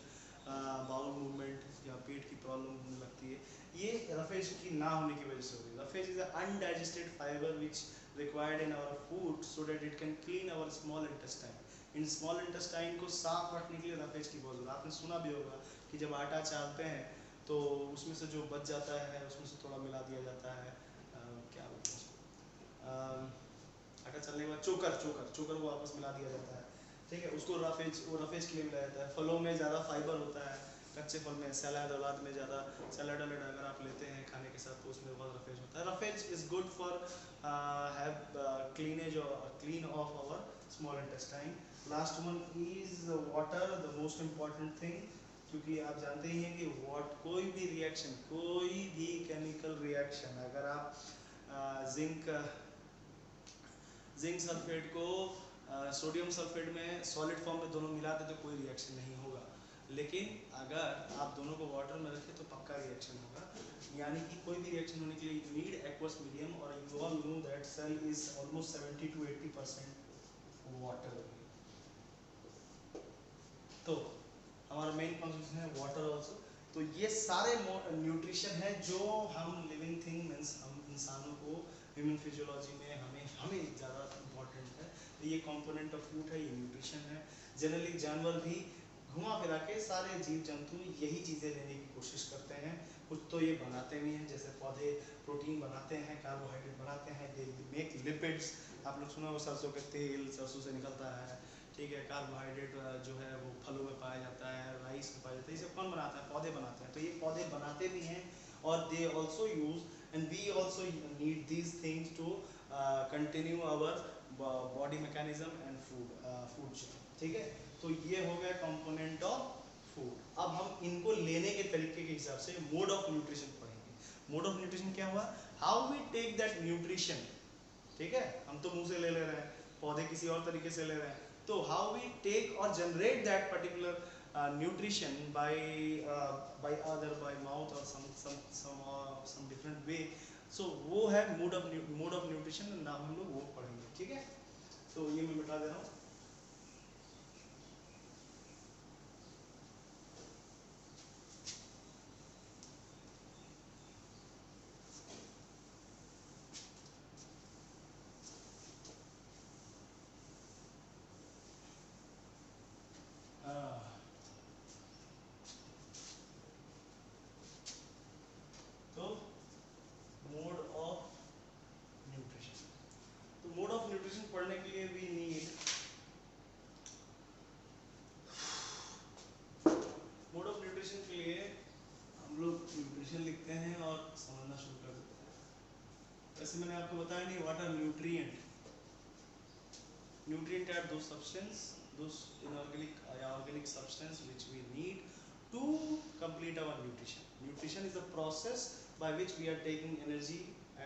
बाउल मूवमेंट या पेट की प्रॉब्लम होने लगती है, ये रफेज की ना होने की वजह से होगी। Roughage is undigested fibre which required in our food so that it can clean our small intestine. इन स्मॉल इंटेस्टाइन को साफ रखने के लिए रफेज की बहुत जरूरत। आपने सुना भी होगा कि जब आटा चालते हैं तो उसमें से जो बच जाता है उसमें से थोड़ा मिला दिया जाता है, क्या बोलते हैं उसको, आटा चलने के बाद चोकर चोकर चोकर को वापस मिला दिया जाता है। ठीक है, उसको रफेज के लिए मिलाया जाता है। फलों में ज़्यादा फाइबर होता है, कच्चे फल में सलाद औलाद में ज़्यादा, सलाद वलाद अगर आप लेते हैं खाने के साथ तो उसमें बहुत रफेज होता है। Roughage is good for have cleanage और clean of our small intestine. Last one is water, the most important thing, क्योंकि आप जानते ही हैं कि कोई भी रिएक्शन, कोई भी केमिकल रिएक्शन, अगर आप जिंक सल्फेट को सोडियम सल्फेट में सॉलिड फॉर्म में दोनों मिला दे तो कोई रिएक्शन नहीं होगा, लेकिन अगर आप दोनों को वाटर में रखें तो पक्का रिएक्शन होगा। यानी कि कोई भी रिएक्शन होने के लिए यू नीड एक्वस मीडियम, और you all know that cell is almost 70 to 80% water. तो हमारा मेन कॉन्सेप्ट है वाटर ऑल्सो। तो ये सारे न्यूट्रिशन है जो हम लिविंग थिंग मीन्स हम इंसानों को ह्यूमन फिजियोलॉजी में हमें ज़्यादा इम्पोर्टेंट है। तो ये कंपोनेंट ऑफ फूड है, ये न्यूट्रिशन है। जनरली जानवर भी घुमा फिरा के सारे जीव जंतु यही चीज़ें लेने की कोशिश करते हैं। कुछ तो ये बनाते भी हैं, जैसे पौधे प्रोटीन बनाते हैं, कार्बोहाइड्रेट बनाते हैं, दे मेक लिपिड्स। आप लोग सुना हो सरसों के तेल सरसों से निकलता है, ठीक है। कार्बोहाइड्रेट जो है वो फलों में पाया जाता है, राइस में पाया जाता है। ये सब कौन बनाता है? पौधे बनाते हैं। तो ये पौधे बनाते भी हैं, और they also use and we also need these things to continue our body mechanism and food chain, ठीक है। तो ये हो गया कंपोनेंट ऑफ फूड। अब हम इनको लेने के तरीके के हिसाब से मोड ऑफ न्यूट्रिशन पढ़ेंगे। मोड ऑफ न्यूट्रिशन क्या हुआ? How we take that nutrition, ठीक है। हम तो मुंह से ले रहे हैं, पौधे किसी और तरीके से ले रहे हैं। तो हाउ वी टेक और generate that particular nutrition by other by mouth or some different way, so वो है मोड ऑफ न्यूट्रिशन। नाम हम लोग वो पढ़ेंगे, ठीक है। तो ये मैं मिटा दे रहा हूँ। तो मोड ऑफ न्यूट्रिशन, तो मोड ऑफ न्यूट्रिशन पढ़ने के लिए we need mode of nutrition के लिए हम लोग न्यूट्रिशन लिखते हैं और समझना शुरू कर देते हैं। वैसे मैंने आपको बताया नहीं what are nutrient. Nutrient are those substance, those inorganic organic substance which we need to complete our nutrition. Nutrition is a process by which we are taking energy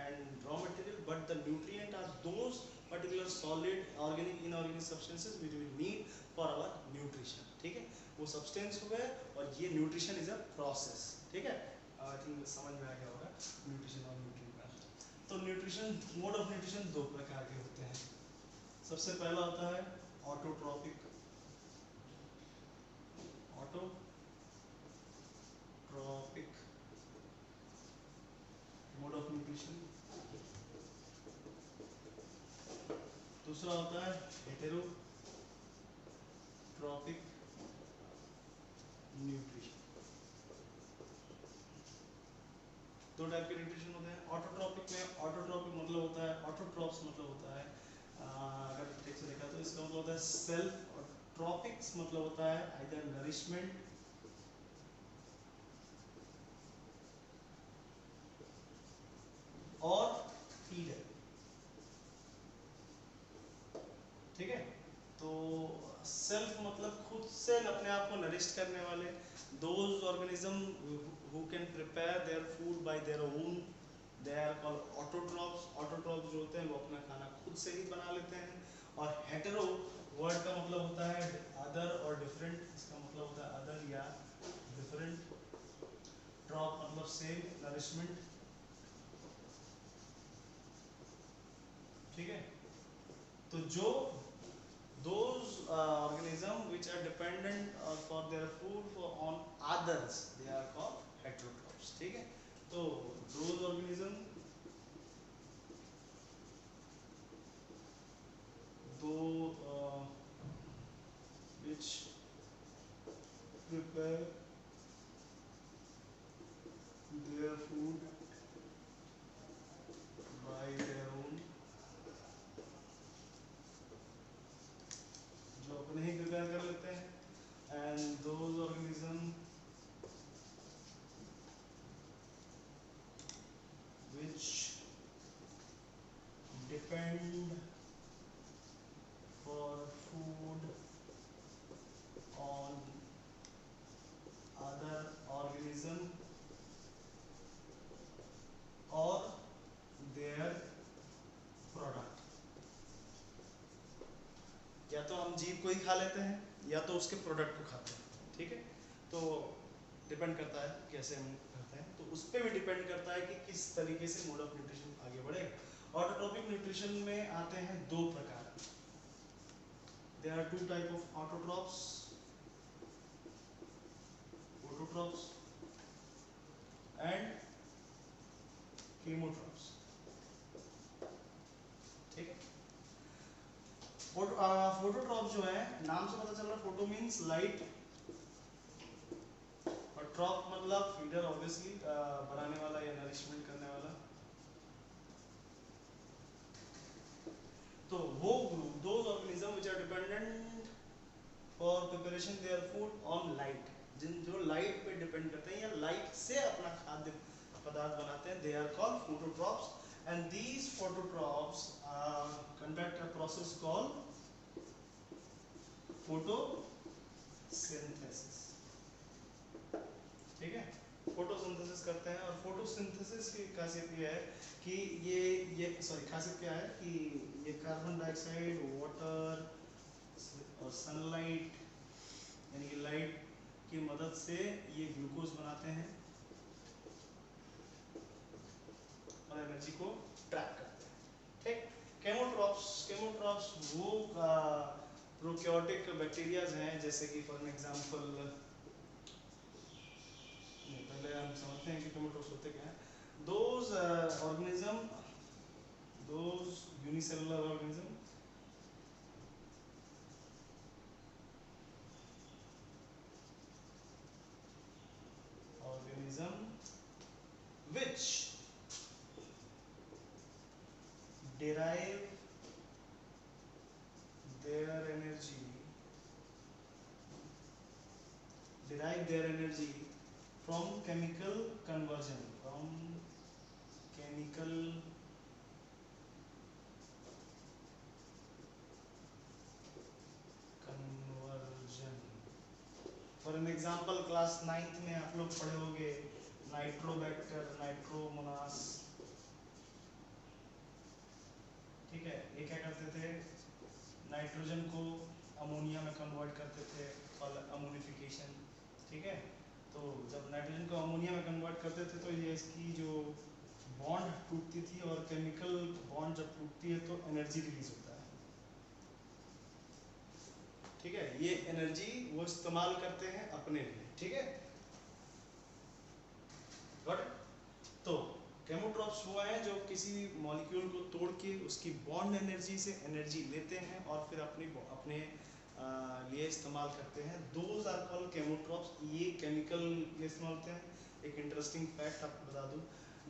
and raw material, but the nutrient are those particular solid organic inorganic substances which we need for our nutrition, ठीक है। वो substance हो गए, और ये nutrition is a process, ठीक है। I think समझ में आ गया होगा nutrition और nutrient। तो nutrition मोड ऑफ न्यूट्रिशन दो प्रकार के होते हैं। सबसे पहला होता है ऑटोट्रॉपिक, मोड ऑफ न्यूट्रिशन। दूसरा होता है हेटेरोट्रॉपिक न्यूट्रिशन। दो टाइप के न्यूट्रिशन होते हैं। ऑटोट्रॉपिक में ऑटोट्रॉपिक मतलब होता है, ऑटोट्रॉप्स मतलब होता है अगर ठीक से देखा तो इसका मतलब होता है सेल्फ, और ट्रॉपिक्स मतलब होता है आइदर नरिशमेंट और फीडर, ठीक है। तो सेल्फ मतलब खुद से अपने आप को नरिश करने वाले, those organism who can prepare their food by their own, they are called autotrophs. Autotrophs जो होते हैं वो अपना खाना खुद से ही बना लेते हैं। और हेटेरो वर्ड का मतलब होता है अदर और डिफरेंट, इसका मतलब होता है अदर या डिफरेंट। ट्रॉप मतलब सेम, नरिशमेंट, ठीक है। तो जो those organism which are dependent for their food for on others, they are called heterotrophs, ठीक है। तो those organism which prepare their food by their own, जो अपने ही प्रिपेयर कर लेते हैं। And those organism which depend for food on other organism or their product। या तो हम जीव को ही खा लेते हैं या तो उसके प्रोडक्ट को खाते हैं, ठीक है। तो डिपेंड करता है कैसे हम करते हैं, तो उस पर भी डिपेंड करता है कि किस तरीके से मोड ऑफ न्यूट्रिशन आगे बढ़ेगा। ऑटोट्रॉपिक न्यूट्रिशन में आते हैं दो प्रकार। There are two type of autotrophs, autotrophs and chemotrophs, ठीक है। फोटोट्रॉप जो है, नाम से पता चल रहा है, फोटो मींस लाइट और ट्रॉप मतलब फीडर, ऑब्वियसली बनाने वाला या नरिशमेंट करने वाला। तो वो group, those organism which are dependent for preparation their food on light, जो लाइट पे डिपेंड करते हैं या लाइट से अपना खाद्य पदार्थ बनाते हैं, they are called phototrophs. And these phototrophs conduct a process called photosynthesis, ठीक है। फोटोसिंथेसिस करते हैं, और फोटोसिंथेसिस की खासियत ये है कि खासियत क्या है कि ये कार्बन डाइऑक्साइड, वाटर और सनलाइट यानी कि लाइट की मदद से ये ग्लूकोज बनाते हैं और एनर्जी को ट्रैक करते हैं, ठीक। केमोट्रॉप्स वो प्रोकैरियोटिक बैक्टीरियाज हैं, जैसे कि फॉर एग्जांपल, पहले हम समझते हैं कि केमोट्रॉप्स होते क्या हैं। Those organism, those unicellular organism which derive their energy from chemical conversion, for an example class 9th में आप लोग पढ़े होंगे नाइट्रोबैक्टर, नाइट्रोमोनास, ठीक है। ये क्या करते थे, नाइट्रोजन को अमोनिया में कन्वर्ट करते थे, अमोनिफिकेशन, ठीक है। तो जब नाइट्रोजन को अमोनिया में कन्वर्ट करते थे तो ये इसकी जो बॉन्ड टूटती थी, और केमिकल बॉन्ड जब टूटती है तो एनर्जी रिलीज होता है, ठीक है। ये एनर्जी वो इस्तेमाल करते हैं अपने लिए, ठीक है। Got it. तो केमोट्रॉप्स वो हैं जो किसी मॉलिक्यूल को तोड़ के उसकी बॉन्ड एनर्जी से एनर्जी लेते हैं और फिर अपने लिए इस्तेमाल करते हैं। Those are called chemotrophs. ये केमिकल इस्तेमाल होते हैं। एक इंटरेस्टिंग फैक्ट आपको बता दूं,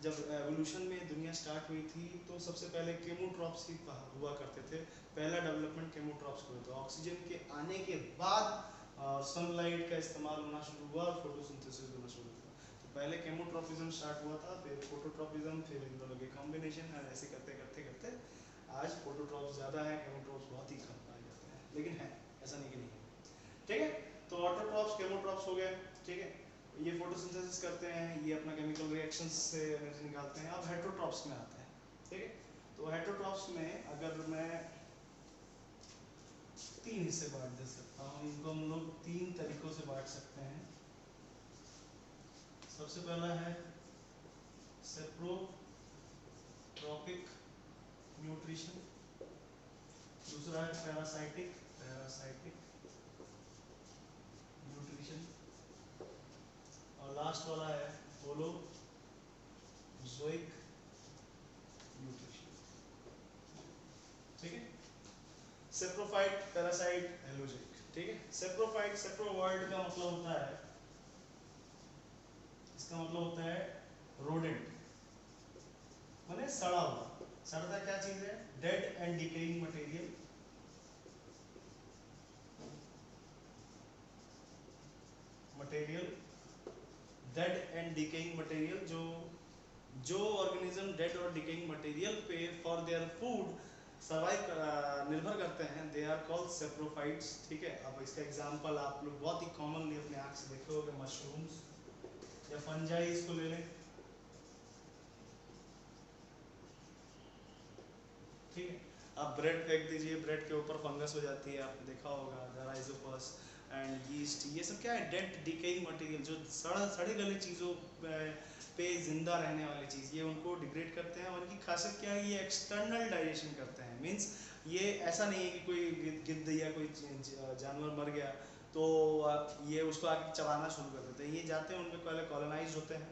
जब एवोल्यूशन में दुनिया स्टार्ट हुई थी तो सबसे पहले केमोट्रॉप्स ही हुआ करते थे। पहला डेवलपमेंट केमोट्रॉप्स को हुआ था। ऑक्सीजन के आने के बाद सनलाइट का इस्तेमाल होना शुरू हुआ और फोटोसिंथेसिस होना शुरू हुआ। तो पहले केमोट्रॉपिज्म स्टार्ट हुआ था, फिर फोटोट्रॉपिज्म, फिर इन दोनों के कॉम्बिनेशन, और ऐसे करते करते करते आज फोटोट्रॉप्स ज़्यादा है, केमोट्रॉप्स बहुत ही कम पाए जाते हैं, लेकिन है, ऐसा नहीं कि नहीं है, ठीक है। तो ऑटोट्रॉप्स, केमोट्रॉप्स हो गए, ठीक है। ये फोटोसिंथेसिस करते हैं, ये अपना केमिकल रिएक्शंस से एनर्जी निकालते हैं। अब हेटेरोट्रॉप्स में आते हैं, ठीक है। तो हेटेरोट्रॉप्स में अगर मैं 3 हिस्से बांट दे सकता हूँ, इनको हम लोग 3 तरीकों से बांट सकते हैं। सबसे पहला है सेप्रोट्रॉपिक न्यूट्रिशन, दूसरा है पैरासाइटिक न्यूट्रिशन, और लास्ट वाला है होलोजोइक न्यूट्रिशन, ठीक है। सेप्रोफाइट, पैरासाइट, एलोजिक, ठीक है। सेप्रोफाइट, सेप्रो वर्ड का मतलब होता है, इसका मतलब होता है रोडेंट, माने सड़ा हुआ। सड़ता क्या चीज है, dead and decaying material, and decaying material, जो ऑर्गेनिज्म डेड और डिकेइंग मटेरियल पे फॉर देयर फूड सर्वाइव निर्भर करते हैं, दे आर कॉल्ड सेप्रोफाइट्स। ठीक है, अब इसका एग्जांपल आप लोग बहुत ही कॉमनली अपने आंख से देखे होंगे, मशरूम्स या फंजाई, इसको ले लें। ठीक है, आप ब्रेड फेंक दीजिए, ब्रेड के ऊपर फंगस हो जाती है, आपने देखा होगा, राइजोपस एंड यीस्ट, ये सब क्या है, डेड डिकेइंग मटेरियल, जो सड़े गले चीज़ों पे जिंदा रहने वाली चीज़, ये उनको डिग्रेड करते हैं। और इनकी खासियत क्या है, ये एक्सटर्नल डाइजेशन करते हैं। मीन्स ये ऐसा नहीं है कि कोई गिद्ध या कोई जानवर मर गया तो ये उसको आके चबाना शुरू कर देते हैं। ये जाते हैं, उनके पहले कॉलोनाइज होते हैं,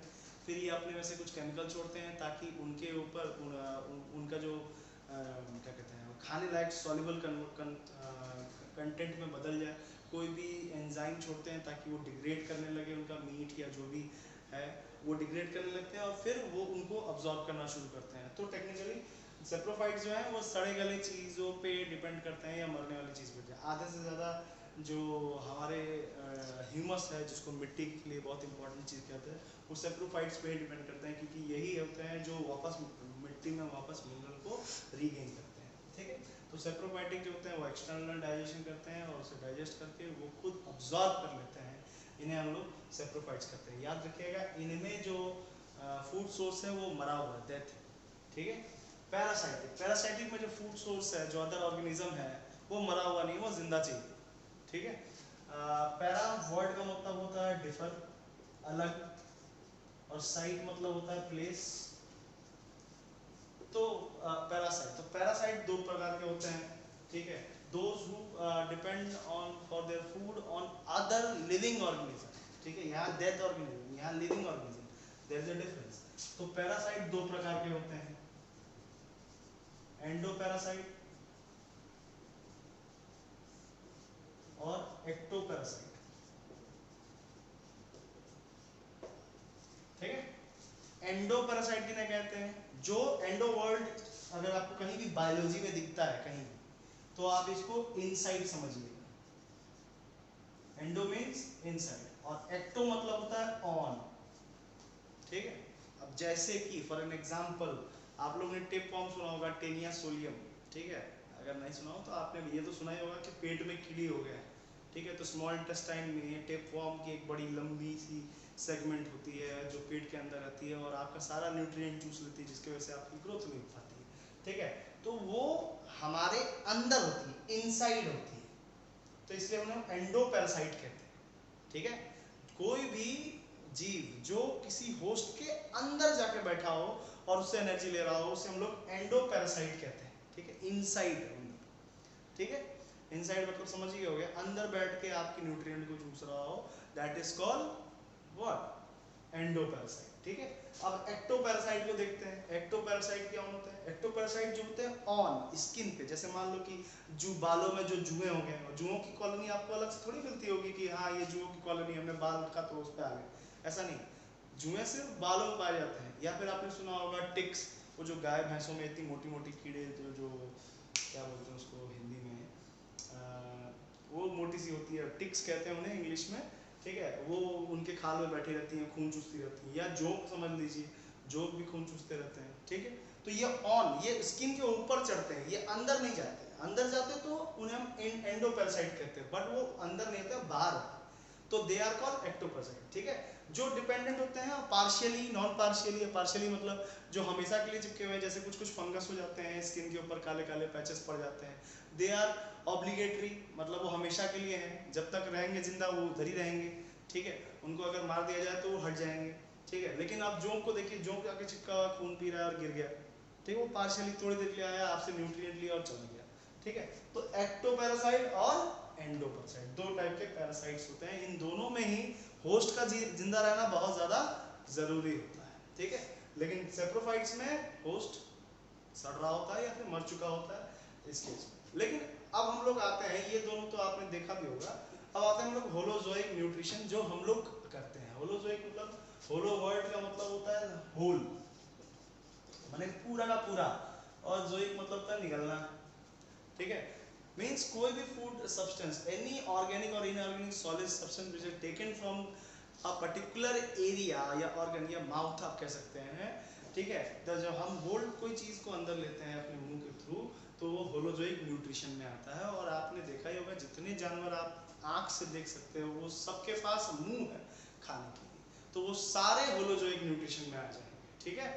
फिर ये अपने में से कुछ केमिकल छोड़ते हैं ताकि उनके ऊपर उनका जो क्या कहते हैं, खाने लायक सॉल्युबल कंटेंट में बदल जाए। कोई भी एंजाइम छोड़ते हैं ताकि वो डिग्रेड करने लगे, उनका मीट या जो भी है वो डिग्रेड करने लगते हैं और फिर वो उनको अब्जॉर्ब करना शुरू करते हैं। तो टेक्निकली सेप्रोफाइट्स जो है वो सड़े गले चीज़ों पे डिपेंड करते हैं या मरने वाली चीज़ पे। आधे से ज़्यादा जो हमारे ह्यूमस है, जिसको मिट्टी के लिए बहुत इंपॉर्टेंट चीज़ कहते हैं, वो सेप्रोफाइट्स पे डिपेंड करते हैं, क्योंकि यही होते हैं जो वापस मिट्टी में वापस मिनरल को रीगेन करते हैं। ठीक है, तो सेप्रोफाइटिक जो होते हैं वो एक्सटर्नल डाइजेशन करते हैं और उसे डाइजेस्ट करके वो खुद अब्जॉर्ब कर लेते हैं, इन्हें हम लोग सेप्रोफाइट्स करते हैं। याद रखिएगा, इनमें जो फूड सोर्स है वो मरा हुआ है, डेथ। ठीक है, पैरासाइटिक में जो फूड सोर्स है, जो अदर ऑर्गेनिज्म है, वो मरा हुआ नहीं, वो जिंदा चाहिए। ठीक है, पैरा वर्ड का मतलब होता है डिफर, अलग, और साइट मतलब होता है प्लेस। तो पैरासाइट दो प्रकार के होते हैं। ठीक है, those who depend on for their food on other living organism. ठीक है, यहाँ डेथ ऑर्गेनिज्म, यहाँ living organism, there is a difference. तो पैरासाइट दो प्रकार के होते हैं, एंडोपैरासाइट और एक्टोपैरासाइट। ठीक है, एंडोपैरासाइट किन्हें कहते हैं, जो एंडो वर्ड अगर आपको कहीं भी बायोलॉजी में दिखता है कहीं भी, तो आप इसको इनसाइड समझिएगा। एंडो मीन्स इनसाइड और एक्टो मतलब होता है ऑन। ठीक है, अब जैसे कि फॉर एन एग्जांपल आप लोग ने टेप फॉर्म सुना होगा, टेनिया सोलियम। ठीक है, अगर नहीं सुना हो तो आपने ये तो सुना ही होगा कि पेट में कीड़ी हो गया है। ठीक है, तो स्मॉल इंटेस्टाइन में टेप फॉर्म की एक बड़ी लंबी सी सेगमेंट होती है जो पेट के अंदर रहती है और आपका सारा न्यूट्रिएंट चूस लेती है, जिसकी वजह से आपकी ग्रोथ नहीं हो पाती है। ठीक है, तो वो हमारे अंदर होती है, इनसाइड होती है, तो इसलिए उन्हें एंडोपैरासाइट कहते हैं। ठीक है, कोई भी जीव जो किसी होस्ट के अंदर जाके बैठा हो और उससे एनर्जी ले रहा हो, उसे हम लोग एंडोपैरासाइट कहते हैं। ठीक है, इनसाइड। ठीक है, इनसाइड मतलब समझ ही हो गया, अंदर बैठ के आपकी न्यूट्रिएंट को चूस रहा हो, that is called what, endoparasite. ठीक है, अब एक्टोपैरासाइट को देखते हैं। एक्टोपैरासाइट क्या होता है, एक्टोपैरासाइट जो होते हैं ऑन स्किन पे, जैसे मान लो कि जो बालों में जो जुएं हो गए, और जुओं की कॉलोनी आपको अलग से थोड़ी मिलती होगी कि हाँ ये जुओं की कॉलोनी, हमने बाल रखा तो उस पर आ गए, ऐसा नहीं। जुएं सिर्फ बालों में पाए जाते हैं। या फिर आपने सुना होगा टिक्स, वो जो गाय भैंसों में इतनी मोटी मोटी कीड़े जो क्या बोलते हैं उसको हिंदी में, वो मोटी सी होती है, टिक्स कहते हैं उन्हें इंग्लिश में। ठीक है, वो उनके खाल में बैठी रहती हैं, खून चूसती रहती हैं, या जोंक समझ लीजिए, जोंक भी खून चूसते रहते हैं। ठीक है, तो ये ऑन, ये स्किन के ऊपर चढ़ते हैं, ये अंदर नहीं जाते। अंदर जाते तो उन्हें हम एंडोपैरासाइट कहते हैं, बट वो अंदर नहीं होते, बाहर होते हैं, तो दे आर कॉल्ड एक्टोपैरासाइट। ठीक है, जो डिपेंडेंट होते हैं पार्शियली, नॉन पार्शियली। पार्शियली मतलब जो हमेशा के लिए चिपके हुए हैं, जैसे कुछ कुछ फंगस हो जाते हैं स्किन के ऊपर, काले काले पैचेस पड़ जाते हैं। दे आर ऑब्लिगेटरी, मतलब वो हमेशा के लिए हैं, जब तक रहेंगे जिंदा वो उधर ही रहेंगे। ठीक है, उनको अगर मार दिया जाए तो वो हट जाएंगे। ठीक है, लेकिन आप जोंक को देखिए, जोंक आके चिपका हुआ, खून पी रहा है और गिर गया। ठीक है, वो पार्शियली थोड़ी देर के लिए आया, आपसे न्यूट्रिएंट लिया और चला गया। ठीक है, तो एक्टोपैरासाइट और एंडोपैरासाइट दो टाइप के पैरासाइट्स होते हैं। इन दोनों में ही होस्ट का जिंदा रहना बहुत ज्यादा जरूरी होता है। ठीक है, लेकिन सेप्रोफाइट्स में होस्ट सड़ रहा होता है या फिर मर चुका होता है इस केस में। लेकिन अब हम लोग आते हैं, ये दोनों तो आपने देखा भी होगा, अब आते हैं हम लोग होलोजोइक न्यूट्रिशन, जो हम लोग करते हैं। होलोजोइक मतलब, होलो वर्ड का मतलब होता है होल, माने पूरा का पूरा, और जोइक मतलब होता है निकलना। ठीक है, मीन्स कोई भी फूड सब्सटेंस, एनी ऑर्गेनिक और inorganic solid substance which is taken from a particular area या ऑर्गन या माउथ आप कह सकते हैं, ठीक है। तो जब हम होल्ड कोई चीज को अंदर लेते हैं अपने मुंह के थ्रू, तो वो होलोजोइक न्यूट्रिशन में आता है। और आपने देखा ही होगा जितने जानवर आप आंख से देख सकते हो वो सबके पास मुंह है खाने के लिए, तो वो सारे होलोजोइक न्यूट्रिशन में आ जाएंगे, ठीक है।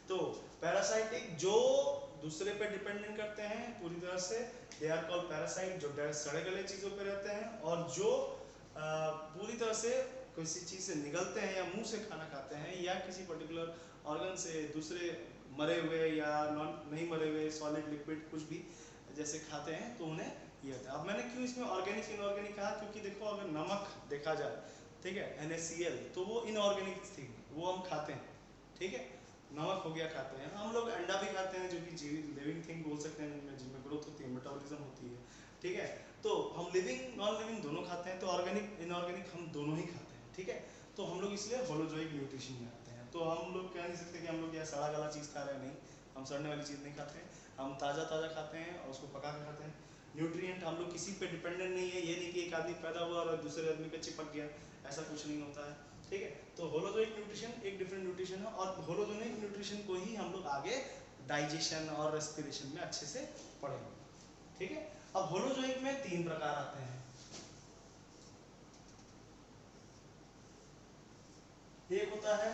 तो पैरासाइटिक जो दूसरे पे डिपेंडेंट करते हैं पूरी तरह से, दे आर कॉल्ड पैरासाइट, जो सड़े गले चीजों पे रहते हैं, और जो पूरी तरह से किसी चीज से निगलते हैं या मुंह से खाना खाते हैं या किसी पर्टिकुलर ऑर्गन से दूसरे मरे हुए या नॉन नहीं मरे हुए सॉलिड लिक्विड कुछ भी जैसे खाते हैं, तो उन्हें ये होता है। अब मैंने क्यों इसमें ऑर्गेनिक इनऑर्गेनिक कहा, क्योंकि देखो अगर नमक देखा जाए, ठीक है, NaCl, तो वो इनऑर्गेनिक थिंग, वो हम खाते हैं, ठीक है, नमक हो गया खाते हैं। हम लोग अंडा भी खाते हैं जो कि जीवित लिविंग थिंग बोल सकते हैं, जिनमें ग्रोथ होती है, मेटाबॉलिज्म होती है, ठीक है। तो हम लिविंग नॉन लिविंग दोनों खाते हैं, तो ऑर्गेनिक इनऑर्गेनिक हम दोनों ही खाते हैं, ठीक है। तो हम लोग इसलिए होलोजोइक न्यूट्रिशन में आते हैं। तो हम लोग कह नहीं सकते कि हम लोग यह सड़ा गला चीज़ खा रहे हैं, नहीं, हम सड़ने वाली चीज़ नहीं खाते हैं, हम ताज़ा ताज़ा खाते हैं और उसको पका के खाते हैं। न्यूट्रिएंट हम लोग किसी पे डिपेंडेंट नहीं है, ये नहीं कि एक आदमी पैदा हुआ और दूसरे आदमी पे चिपक गया, ऐसा कुछ नहीं होता है, ठीक है। तो होलोजोइक न्यूट्रिशन एक डिफरेंट न्यूट्रिशन है, और होलोजोइक न्यूट्रिशन को ही हम लोग आगे डाइजेशन और रेस्पिरेशन में अच्छे से पढ़ेंगे, ठीक है। अब होलोजोइक में 3 प्रकार आते हैं। एक होता है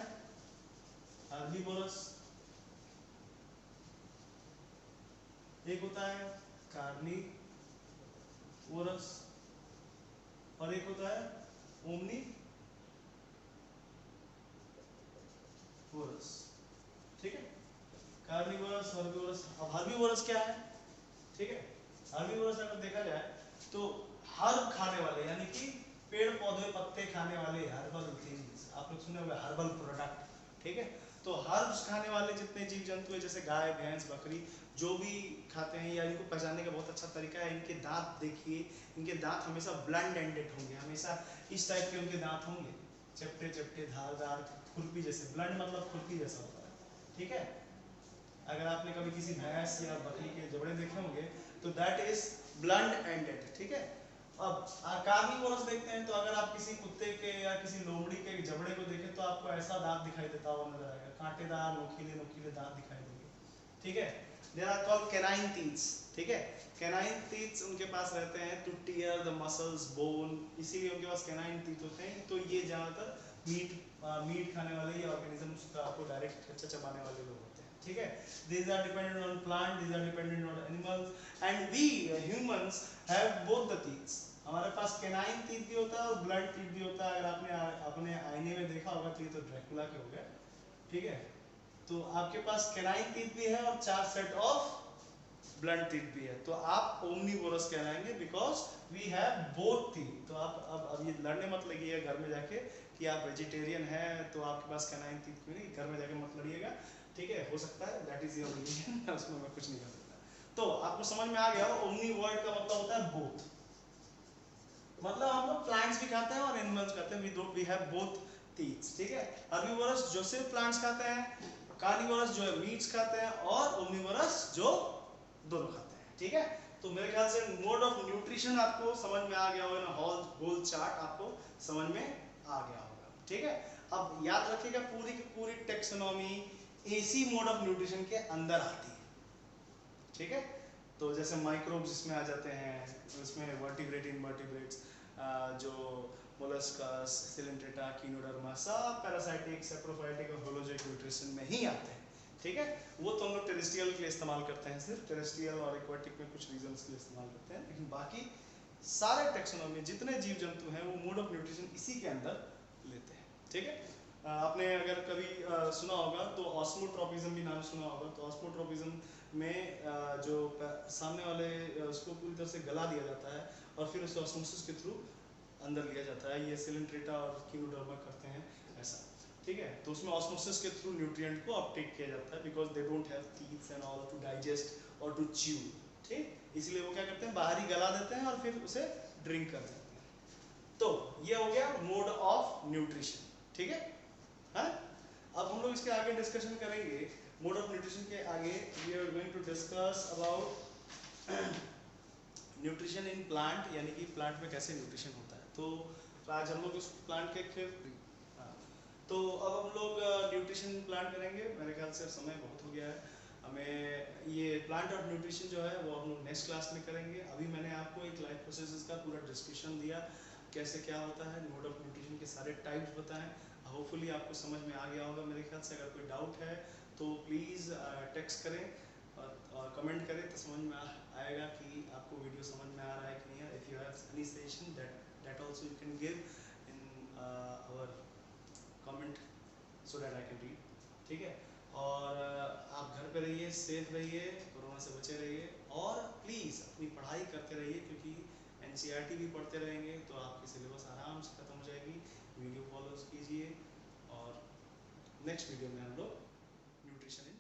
हर्बीवोरस, एक होता है कार्निवोरस, और एक होता है ओमनीवोरस, ठीक है। Carnivorous, herbivorous. अब हर्बीवोरस क्या है, ठीक है। हर्बीवोरस अगर देखा जाए तो हर्ब खाने वाले, यानी कि पेड़ पौधे पत्ते खाने वाले, हर्बल थिंग्स, आप लोग सुने होंगे हर्बल प्रोडक्ट, ठीक है। तो हर्ब्स खाने वाले जितने जीव जंतु है, जैसे गाय भैंस बकरी, जो भी खाते हैं, या इनको पहचानने का बहुत अच्छा तरीका है, इनके दांत देखिए, इनके दांत हमेशा ब्लंट एंडेड होंगे, हमेशा इस टाइप के उनके दांत होंगे, चपटे चपटे धारदार खुरपी जैसे। ब्लंट मतलब खुरपी जैसा होता है, ठीक है। अगर आपने कभी किसी भैंस या बकरी के जबड़े देखे होंगे तो दैट इज ब्लंट एंडेड, ठीक है। अब कार्निवोरस देखते हैं, तो अगर आप किसी कुत्ते के या किसी लोमड़ी के जबड़े को देखें तो आपको ऐसा दांत दिखाई देता हुआ नजर आएगा, कांटेदार नोकीले नोकीले दांत दिखाई देंगे, ठीक है। They are called canine teeths, ठीक है। कैनाइन टीथ्स उनके पास रहते हैं to tear the muscles bone, इसीलिए उनके पास कैनाइन टीथ होते हैं। तो ये ज्यादातर मीट खाने वाले या ऑर्गेनिजम्स का आपको डायरेक्ट चबाने वाले लोग होते हैं, ठीक है। These are dependent on plant, these are dependent on animals, and we humans have both the teeth. हमारे पास कैनाइन टीथ भी होता है और ब्लंट टीथ भी होता है। अगर आपने अपने आईने में देखा होगा तो ये तो ड्रैकुला के हो गए, ठीक है। तो आपके पास कैनाइन टीथ भी है और 4 सेट ऑफ ब्लंट टीथ भी है, तो आप ओमनीवोरस कहलाएंगे because we have both teeth. तो आप अब ये लड़ने मत लगिए घर में जाके कि आप वेजिटेरियन हैं तो आपके पास कैनाइन टीथ क्यों नहीं, घर में जाके मत लड़िएगा, ठीक है। हो सकता है दैट इज योर रिलीजन, उसमें मैं कुछ नहीं कर सकता। तो आपको समझ में आ गया हो, ओमनी वर्ड का मतलब होता है बोथ, मतलब हम लोग प्लांट्स भी खाते हैं और एनिमल्स खाते हैं, वी हैव बोथ टीथ्स, ठीक है। हर्बीवोरस जो सिर्फ प्लांट्स खाते हैं, कार्निवोरस जो है मीट्स खाते हैं, और ओमनीवोरस जो दोनों खाते हैं, ठीक है। तो मेरे ख्याल से मोड ऑफ न्यूट्रिशन आपको समझ में आ गया होगा ना, होल चार्ट आपको समझ में आ गया होगा, ठीक है। अब याद रखिएगा पूरी की पूरी टेक्सोनॉमी इसी मोड ऑफ न्यूट्रिशन के अंदर आती है, ठीक है। तो जैसे माइक्रोब्स इसमें आ जाते हैं, उसमें वर्टिब्रेट इनवर्टिब्रेट्स, जो मोलस्कस, सिलेंट्रेटा, कीनोडर्मा, सब पैरासाइटिक सेप्रोफाइटिक और होलोजोइक न्यूट्रिशन में ही आते हैं, ठीक है। वो तो हम लोग टेरेस्ट्रियल के लिए इस्तेमाल करते हैं, सिर्फ टेरेस्ट्रियल और एक्वाटिक में कुछ रीजंस के लिए इस्तेमाल करते हैं, लेकिन बाकी सारे टेक्सोनॉमी जितने जीव जंतु हैं वो मोड ऑफ न्यूट्रिशन इसी के अंदर लेते हैं, ठीक है। आपने अगर कभी सुना होगा तो ऑस्मोट्रोपिज्म भी नाम सुना होगा। तो ऑस्मोट्रोपिज्म में जो सामने वाले उसको पूरी तरह से गला दिया जाता है और फिर उसे ऑस्मोसिस के थ्रू अंदर लिया जाता है, ये सिलेंट्रेटा और कीनोडर्मा करते हैं ऐसा, ठीक है। तो उसमें ऑस्मोसिस के थ्रू न्यूट्रिएंट को अपटेक किया जाता है because they don't have teeth and all to digest और टू च्यू, ठीक। इसलिए वो क्या करते हैं, बाहर ही गला देते हैं और फिर उसे ड्रिंक कर देते हैं। तो ये हो गया मोड ऑफ न्यूट्रिशन, ठीक है। हाँ, अब हम लोग इसके आगे डिस्कशन करेंगे मोड ऑफ न्यूट्रिशन के आगे। We are going to discuss about nutrition in plant, यानी कि प्लांट में कैसे न्यूट्रिशन होता है। तो आज हम लोग इस प्लांट के फिर तो अब हम लोग न्यूट्रिशन प्लान करेंगे। मेरे ख्याल से समय बहुत हो गया है, हमें ये प्लांट और न्यूट्रिशन जो है वो हम लोग नेक्स्ट क्लास में करेंगे। अभी मैंने आपको एक लाइफ प्रोसेसेस का पूरा डिस्कशन दिया, कैसे क्या होता है, मोड ऑफ न्यूट्रिशन के सारे टाइप्स बताएं। होपफुली आपको समझ में आ गया होगा मेरे ख्याल से। अगर कोई डाउट है तो प्लीज़ टेक्स्ट करें और कमेंट करें, तो समझ में आएगा कि आपको वीडियो समझ में आ रहा है कि नहीं। If you have any suggestion that also you can give in our comment so that I can read. ठीक है, और आप घर पे रहिए, सेफ रहिए, कोरोना से बचे रहिए, और प्लीज़ अपनी पढ़ाई करते रहिए, क्योंकि एनसीईआरटी भी पढ़ते रहेंगे तो आपकी सिलेबस आराम से ख़त्म हो जाएगी। वीडियो फॉलो कीजिए, और नेक्स्ट वीडियो में हम लोग न्यूट्रिशन